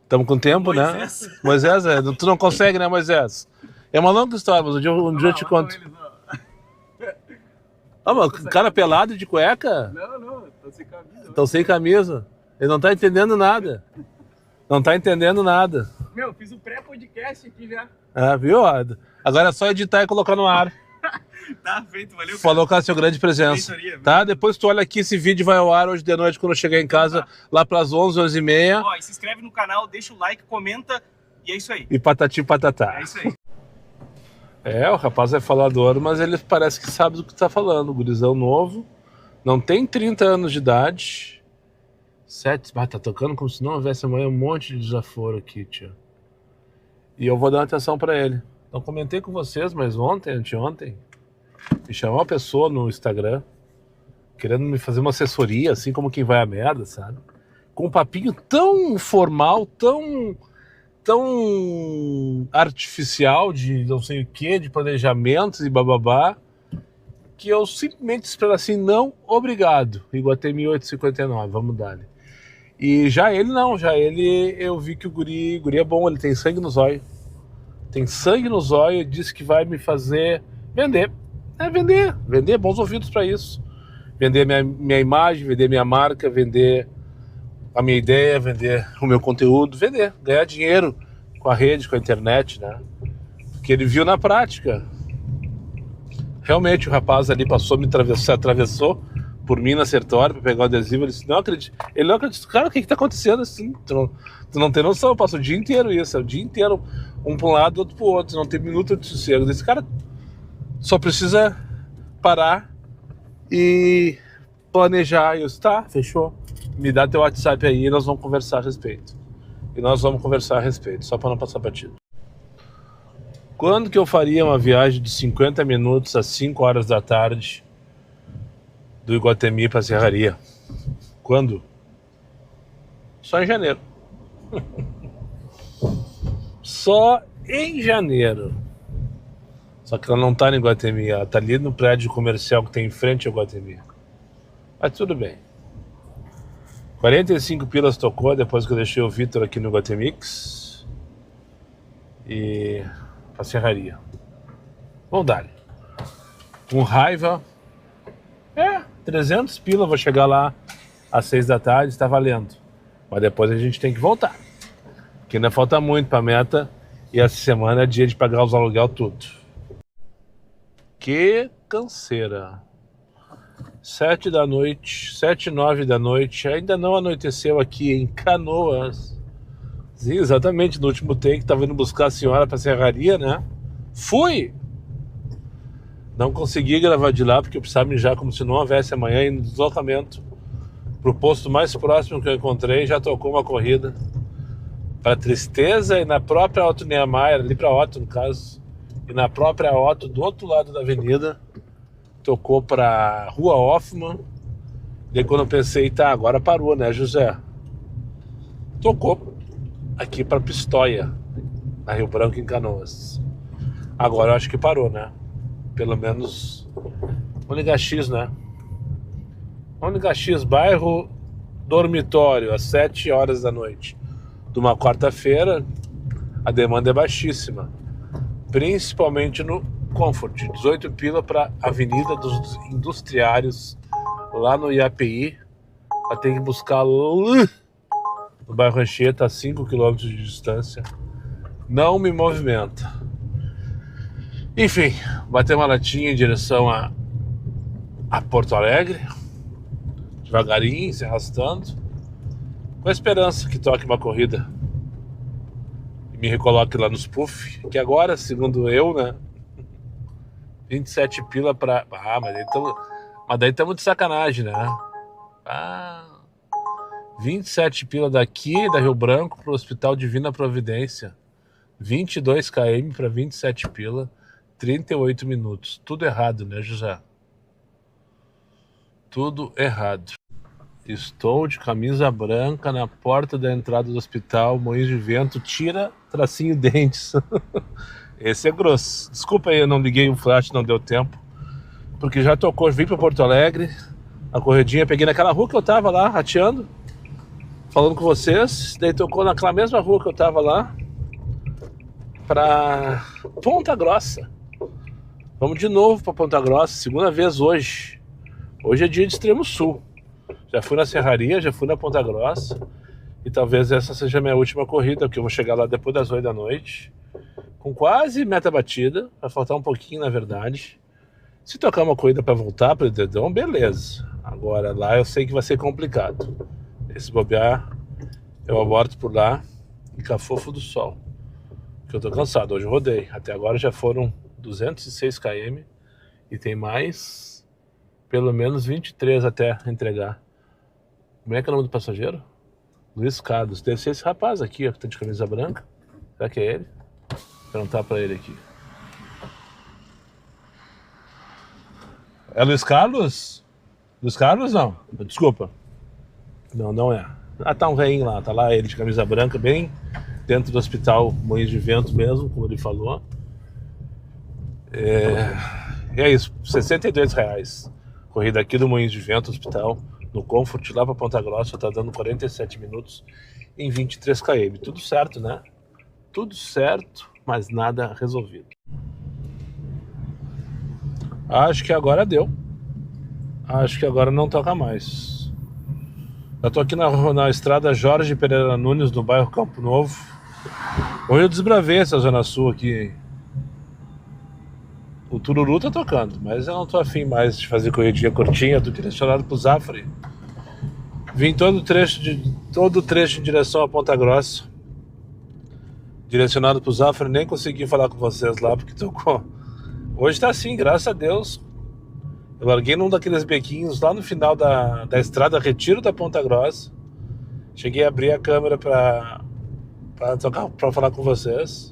Estamos com tempo, Moisés. né? Moisés, tu não consegue, né, Moisés? É uma longa história, mas um dia eu te conto. Ah, mas cara pelado de cueca? Não, tô sem camisa. Estão sem camisa. Ele não tá entendendo nada. Não tá entendendo nada. Meu, fiz o pré-podcast aqui já. Ah, viu? Agora é só editar e colocar no ar. Tá feito, valeu. Falou com a sua grande presença. Tá? Depois tu olha aqui, esse vídeo vai ao ar hoje de noite, quando eu chegar em casa, lá pras 11, 11h30. Ó, e se inscreve no canal, deixa o like, comenta, e é isso aí. E patati patatá. É isso aí. É, o rapaz é falador, mas ele parece que sabe do que tá falando. Gurizão novo, não tem 30 anos de idade. Tá tocando como se não houvesse amanhã um monte de desaforo aqui, tio. E eu vou dar uma atenção pra ele. Não comentei com vocês, mas anteontem, me chamou uma pessoa no Instagram, querendo me fazer uma assessoria, assim como quem vai à merda, sabe? Com um papinho tão formal, tão artificial de não sei o que, de planejamentos e bababá, que eu simplesmente espero assim, não, obrigado. Iguatemi 859, vamos dar. E já ele eu vi que o guri é bom, ele tem sangue no zóio. Tem sangue no zóio, disse que vai me fazer vender. Vender, bons ouvidos para isso. Vender minha imagem, vender minha marca, vender a minha ideia, vender o meu conteúdo, ganhar dinheiro com a rede, com a internet, né? Porque ele viu na prática. Realmente o rapaz ali atravessou por mim na Sertório para pegar o adesivo. Ele disse, não acredito. Ele não acredita. Cara, o que tá acontecendo assim? Tu não tem noção, eu passo o dia inteiro isso, o dia inteiro um para um lado, outro pro outro, não tem minuto de sossego. Esse cara só precisa parar e planejar. E eu disse, tá, fechou. Me dá teu WhatsApp aí e nós vamos conversar a respeito. Só para não passar batido. Quando que eu faria uma viagem de 50 minutos às 5 horas da tarde do Iguatemi para a Serraria? Quando? Só em janeiro. Só em janeiro. Só que ela não tá no Iguatemi, ela tá ali no prédio comercial que tem em frente ao Iguatemi. Mas tudo bem. 45 pilas tocou depois que eu deixei o Vitor aqui no Iguatemix. E pra Serraria. Vamos dar. Com raiva. 300 pila, vou chegar lá às 6 da tarde, está valendo. Mas depois a gente tem que voltar. Porque ainda falta muito pra meta. E essa semana é dia de pagar os aluguel tudo. Que canseira. 7 da noite, 7, 9 da noite, ainda não anoiteceu aqui em Canoas. Sim, exatamente, no último take, tava indo buscar a senhora pra Serraria, né? Fui! Não consegui gravar de lá, porque eu precisava mijar como se não houvesse amanhã, e no deslocamento pro posto mais próximo que eu encontrei, já tocou uma corrida para Tristeza, e na própria Otto Niemeyer, ali pra Otto no caso, e na própria Otto, do outro lado da avenida, tocou pra Rua Hoffman. Daí quando eu pensei, tá, agora parou, né, José? Tocou aqui pra Pistoia, na Rio Branco, em Canoas. Agora eu acho que parou, né? Pelo menos Mônica X, né? Mônica X, bairro dormitório, às 7 horas da noite de uma quarta-feira, a demanda é baixíssima, principalmente no Comfort. 18 pila para Avenida dos Industriários, lá no IAPI. Ela tem que buscar no bairro Anchieta, a 5 km de distância. Não me movimenta. Enfim, bater uma latinha em direção a Porto Alegre, devagarinho, se arrastando, com a esperança que toque uma corrida e me recoloque lá nos puff, que agora, segundo eu, né, 27 pila pra... mas daí estamos de sacanagem, né? 27 pila daqui, da Rio Branco, pro Hospital Divina Providência. 22 km para 27 pila, 38 minutos. Tudo errado, né, José? Tudo errado. Estou de camisa branca na porta da entrada do hospital, Moinhos de Vento, tira, tracinho, dentes. Esse é grosso. Desculpa aí, eu não liguei o flash, não deu tempo. Porque já tocou, vim para Porto Alegre, a corredinha, peguei naquela rua que eu tava lá, rateando, falando com vocês, daí tocou naquela mesma rua que eu tava lá, pra Ponta Grossa. Vamos de novo para Ponta Grossa, segunda vez hoje. Hoje é dia de Extremo Sul. Já fui na Serraria, já fui na Ponta Grossa. E talvez essa seja a minha última corrida, porque eu vou chegar lá depois das 8 da noite. Com quase meta batida. Vai faltar um pouquinho, na verdade. Se tocar uma corrida para voltar para o Dedão, beleza. Agora lá eu sei que vai ser complicado. Esse bobear, eu aborto por lá e Cafofo do Sol. Porque eu tô cansado. Hoje eu rodei. Até agora já foram 206 km. E tem mais pelo menos 23 até entregar. Como é que é o nome do passageiro? Luiz Carlos. Deve ser esse rapaz aqui, ó, que tá de camisa branca. Será que é ele? Vou perguntar pra ele aqui. É Luiz Carlos? Luiz Carlos não. Desculpa. Não, não é. Ah, tá um velhinho lá. Tá lá ele de camisa branca, bem dentro do hospital Moinhos de Vento mesmo, como ele falou. E é isso. R$62. Corrida aqui do Moinhos de Vento, hospital. No Comfort, lá para Ponta Grossa, tá dando 47 minutos em 23 km. Tudo certo, né? Tudo certo, mas nada resolvido. Acho que agora deu. Acho que agora não toca mais. Eu tô aqui na estrada Jorge Pereira Nunes, no bairro Campo Novo. Hoje eu desbravei essa zona sul aqui. O Tururu tá tocando, mas eu não tô afim mais de fazer corridinha curtinha, tô direcionado pro Zafre. Vim todo o trecho em direção a Ponta Grossa. Direcionado pro Zafre, nem consegui falar com vocês lá, porque tocou. Hoje tá assim, graças a Deus. Eu larguei num daqueles bequinhos lá no final da estrada Retiro da Ponta Grossa. Cheguei a abrir a câmera pra falar com vocês.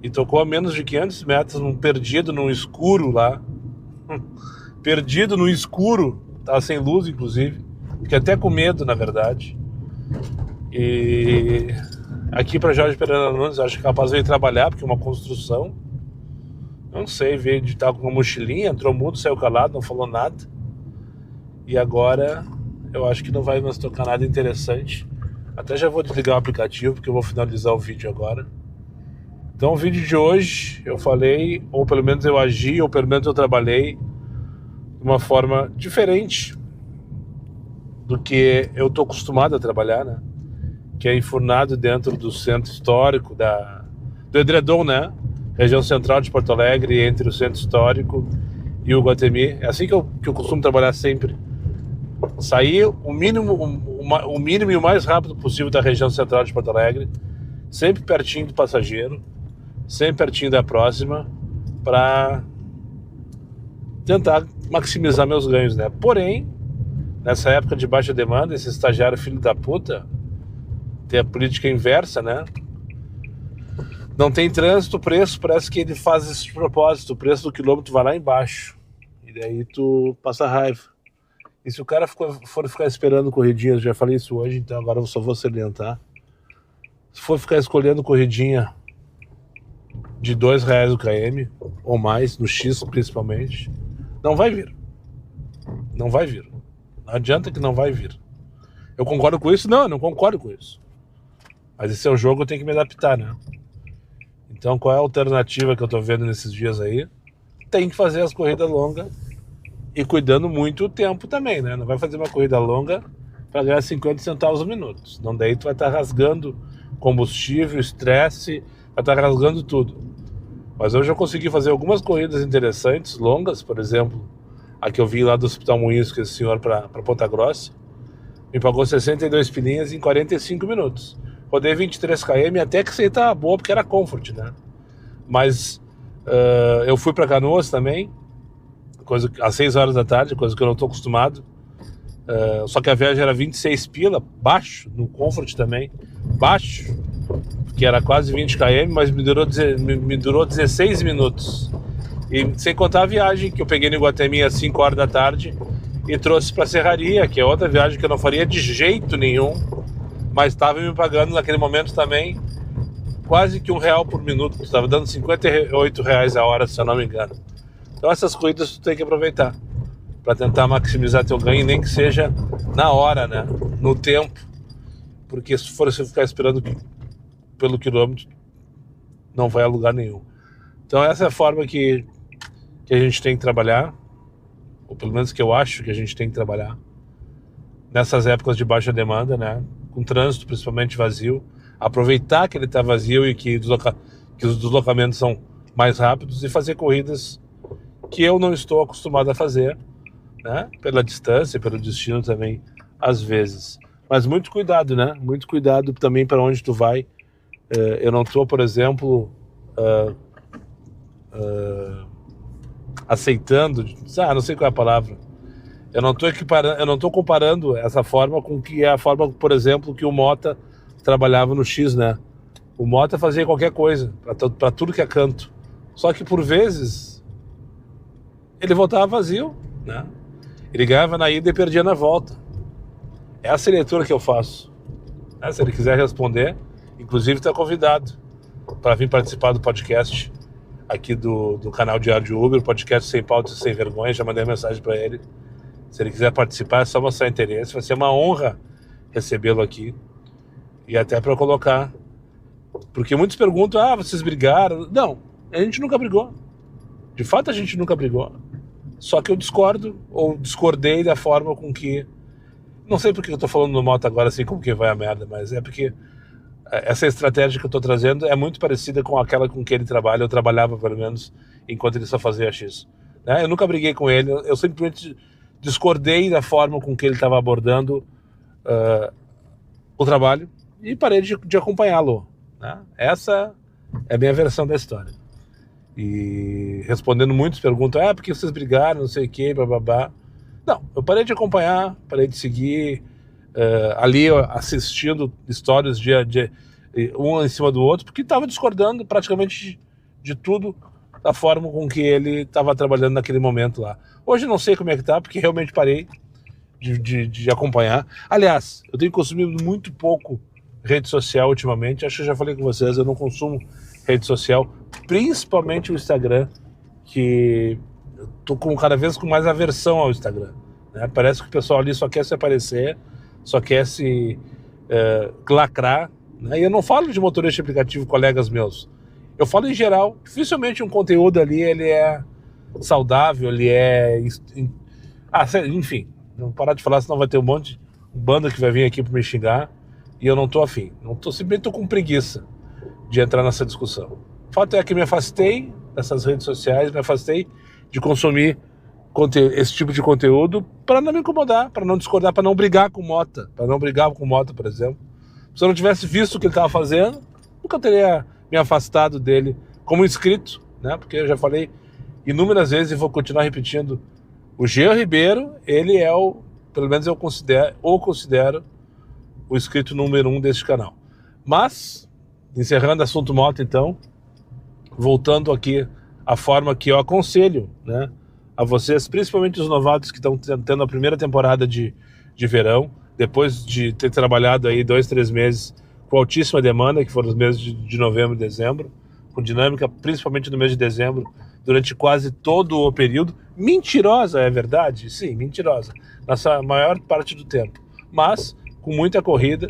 E tocou a menos de 500 metros, perdido num escuro lá. Perdido no escuro. Tava sem luz, inclusive. Fiquei até com medo, na verdade. E aqui para Jorge Pereira Nunes, acho que o rapaz veio trabalhar, porque é uma construção. Não sei, veio de estar com uma mochilinha, entrou mudo, saiu calado, não falou nada. E agora eu acho que não vai mais tocar nada interessante. Até já vou desligar o aplicativo, porque eu vou finalizar o vídeo agora. Então o vídeo de hoje eu falei, ou pelo menos eu agi, ou pelo menos eu trabalhei de uma forma diferente do que eu tô acostumado a trabalhar, né? Que é enfurnado dentro do centro histórico do Edredom, né? Região central de Porto Alegre, entre o centro histórico e o Guatemi. É assim que eu costumo trabalhar sempre. Sair o mínimo e o mais rápido possível da região central de Porto Alegre, sempre pertinho do passageiro, sempre pertinho da próxima, para tentar maximizar meus ganhos, né? Porém, nessa época de baixa demanda, esse estagiário filho da puta tem a política inversa, né? Não tem trânsito, o preço parece que ele faz esse de propósito, o preço do quilômetro vai lá embaixo, e daí tu passa raiva. E se o cara for ficar esperando corridinhas, já falei isso hoje, então agora eu só vou salientar. Se for ficar escolhendo corridinha de R$2 o km, ou mais, no X principalmente, não vai vir. Não vai vir. Não adianta que não vai vir. Eu concordo com isso? Não, eu não concordo com isso. Mas esse é o jogo, eu tenho que me adaptar, né? Então qual é a alternativa que eu tô vendo nesses dias aí? Tem que fazer as corridas longas e cuidando muito o tempo também, né? Não vai fazer uma corrida longa para ganhar 50 centavos o minuto. Não, daí tu vai estar rasgando combustível, estresse, vai estar rasgando tudo. Mas hoje eu consegui fazer algumas corridas interessantes, longas, por exemplo, a que eu vi lá do Hospital Moinhos, que esse senhor para Ponta Grossa, me pagou 62 pilinhas em 45 minutos. Rodei 23 km, até que isso aí tá boa, porque era Comfort, né? Mas eu fui para Canoas também, às 6 horas da tarde, coisa que eu não tô acostumado. Só que a viagem era 26 pila, baixo, no Comfort também, baixo, que era quase 20 km, mas me durou 16 minutos. E sem contar a viagem que eu peguei no Iguatemi às 5 horas da tarde e trouxe para Serraria, que é outra viagem que eu não faria de jeito nenhum, mas estava me pagando naquele momento também quase que R$1 por minuto, estava dando R$58 a hora, se eu não me engano. Então essas corridas tu tem que aproveitar para tentar maximizar teu ganho, nem que seja na hora, né? No tempo, porque se for você ficar esperando pelo quilômetro, não vai a lugar nenhum. Então essa é a forma que a gente tem que trabalhar, ou pelo menos que eu acho que a gente tem que trabalhar nessas épocas de baixa demanda, né? Com trânsito principalmente vazio, aproveitar que ele está vazio e que os deslocamentos são mais rápidos e fazer corridas que eu não estou acostumado a fazer, né? Pela distância, pelo destino também, às vezes. Mas muito cuidado, né? Muito cuidado também para onde tu vai. Eu não estou, por exemplo, aceitando, não sei qual é a palavra. Eu não estou comparando essa forma com que é a forma, por exemplo, que o Mota trabalhava no X, né? O Mota fazia qualquer coisa, para tudo que é canto. Só que por vezes ele voltava vazio, né? Ele ganhava na ida e perdia na volta. Essa é a leitura que eu faço. Se ele quiser responder, inclusive está convidado para vir participar do podcast aqui do canal Diário de Uber, podcast Sem Pauta e Sem Vergonha. Já mandei mensagem para ele. Se ele quiser participar, é só mostrar interesse. Vai ser uma honra recebê-lo aqui. E até para colocar. Porque muitos perguntam, vocês brigaram? Não, a gente nunca brigou. De fato, a gente nunca brigou. Só que eu discordo, ou discordei da forma com que... Não sei porque eu tô falando no Mota agora assim como que vai a merda, mas é porque essa estratégia que eu tô trazendo é muito parecida com aquela com que ele trabalha. Eu trabalhava, pelo menos, enquanto ele só fazia X. Né? Eu nunca briguei com ele, eu simplesmente discordei da forma com que ele estava abordando o trabalho e parei de acompanhá-lo. Né? Essa é a minha versão da história. E respondendo muitas perguntas, porque vocês brigaram, não sei o que, bababá. Não, eu parei de acompanhar, parei de seguir, ali assistindo histórias um em cima do outro, porque estava discordando praticamente de tudo da forma com que ele estava trabalhando naquele momento lá. Hoje não sei como é que tá, porque realmente parei de acompanhar. Aliás, eu tenho consumido muito pouco rede social ultimamente, acho que eu já falei com vocês, eu não consumo rede social, principalmente o Instagram, que eu tô cada vez com mais aversão ao Instagram, né? Parece que o pessoal ali só quer se aparecer, só quer se lacrar, né? E eu não falo de motorista de aplicativo, colegas meus, eu falo em geral. Dificilmente um conteúdo ali ele é saudável, ele é... enfim, não parar de falar, senão vai ter um monte de banda que vai vir aqui para me xingar, e eu não tô afim, simplesmente tô com preguiça de entrar nessa discussão. O fato é que me afastei dessas redes sociais, me afastei de consumir esse tipo de conteúdo para não me incomodar, para não discordar, para não brigar com o Mota, por exemplo. Se eu não tivesse visto o que ele estava fazendo, nunca teria me afastado dele como inscrito, né? Porque eu já falei inúmeras vezes e vou continuar repetindo, o Jean Ribeiro, ele é pelo menos eu considero o inscrito número 1 deste canal. Mas, encerrando o assunto Mota, então, voltando aqui à forma que eu aconselho, né, a vocês, principalmente os novatos que estão tendo a primeira temporada de verão, depois de ter trabalhado aí 2-3 meses com altíssima demanda, que foram os meses de novembro e dezembro, com dinâmica, principalmente no mês de dezembro, durante quase todo o período. Mentirosa, é verdade? Sim, mentirosa, na maior parte do tempo. Mas com muita corrida,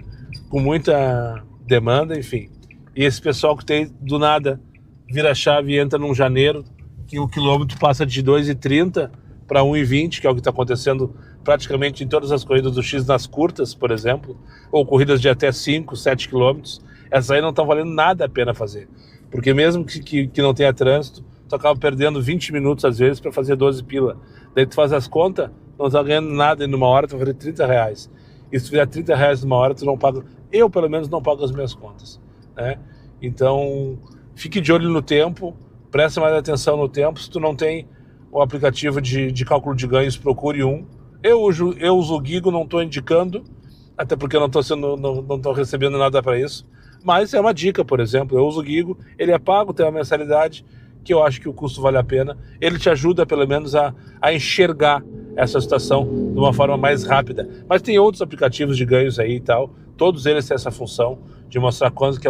com muita demanda, enfim. E esse pessoal que tem, do nada, vira a chave e entra num janeiro, que o quilômetro passa de 2,30 para 1,20, que é o que está acontecendo praticamente em todas as corridas do X, nas curtas, por exemplo, ou corridas de até 5, 7 quilômetros. Essas aí não estão valendo nada a pena fazer. Porque mesmo que não tenha trânsito, tu acaba perdendo 20 minutos às vezes para fazer 12 pila. Daí tu faz as contas, não está ganhando nada em uma hora, tu vai fazer R$30. E se tu fizer R$30 numa hora, tu não paga. Eu, pelo menos, não pago as minhas contas, né? Então, fique de olho no tempo, preste mais atenção no tempo. Se tu não tem o aplicativo de cálculo de ganhos, procure um. Eu uso o Gigo, não estou indicando, até porque eu não estou recebendo nada para isso, mas é uma dica, por exemplo, eu uso o Gigo, ele é pago, tem uma mensalidade, que eu acho que o custo vale a pena, ele te ajuda pelo menos a enxergar essa situação de uma forma mais rápida. Mas tem outros aplicativos de ganhos aí e tal, todos eles têm essa função de mostrar quanto que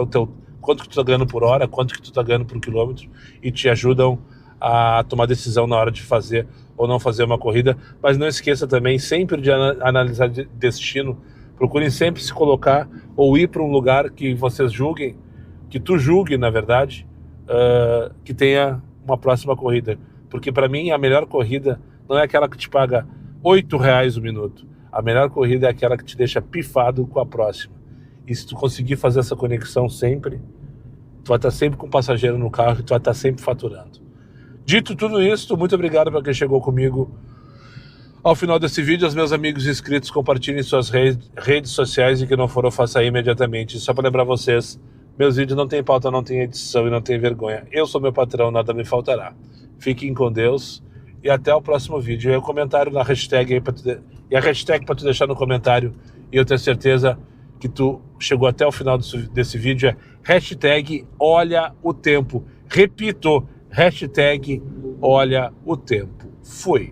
tu tá ganhando por hora, quanto que tu tá ganhando por quilômetro, e te ajudam a tomar decisão na hora de fazer ou não fazer uma corrida. Mas não esqueça também sempre de analisar destino, procurem sempre se colocar ou ir para um lugar que vocês julguem, que tu julgue, na verdade, que tenha uma próxima corrida, porque para mim a melhor corrida não é aquela que te paga R$8 o minuto, a melhor corrida é aquela que te deixa pifado com a próxima. E se tu conseguir fazer essa conexão sempre, tu vai estar sempre com o passageiro no carro e tu vai estar sempre faturando. Dito tudo isso, muito obrigado para quem chegou comigo ao final desse vídeo. Aos meus amigos inscritos, compartilhem suas redes sociais, e que não foram, faça aí imediatamente. Só para lembrar vocês, meus vídeos não tem pauta, não tem edição e não tem vergonha. Eu sou meu patrão, nada me faltará. Fiquem com Deus e até o próximo vídeo. E o comentário na hashtag aí e a hashtag para tu deixar no comentário, e eu tenho certeza que tu chegou até o final desse vídeo, é hashtag olha o tempo. Repito, hashtag olha o tempo. Fui.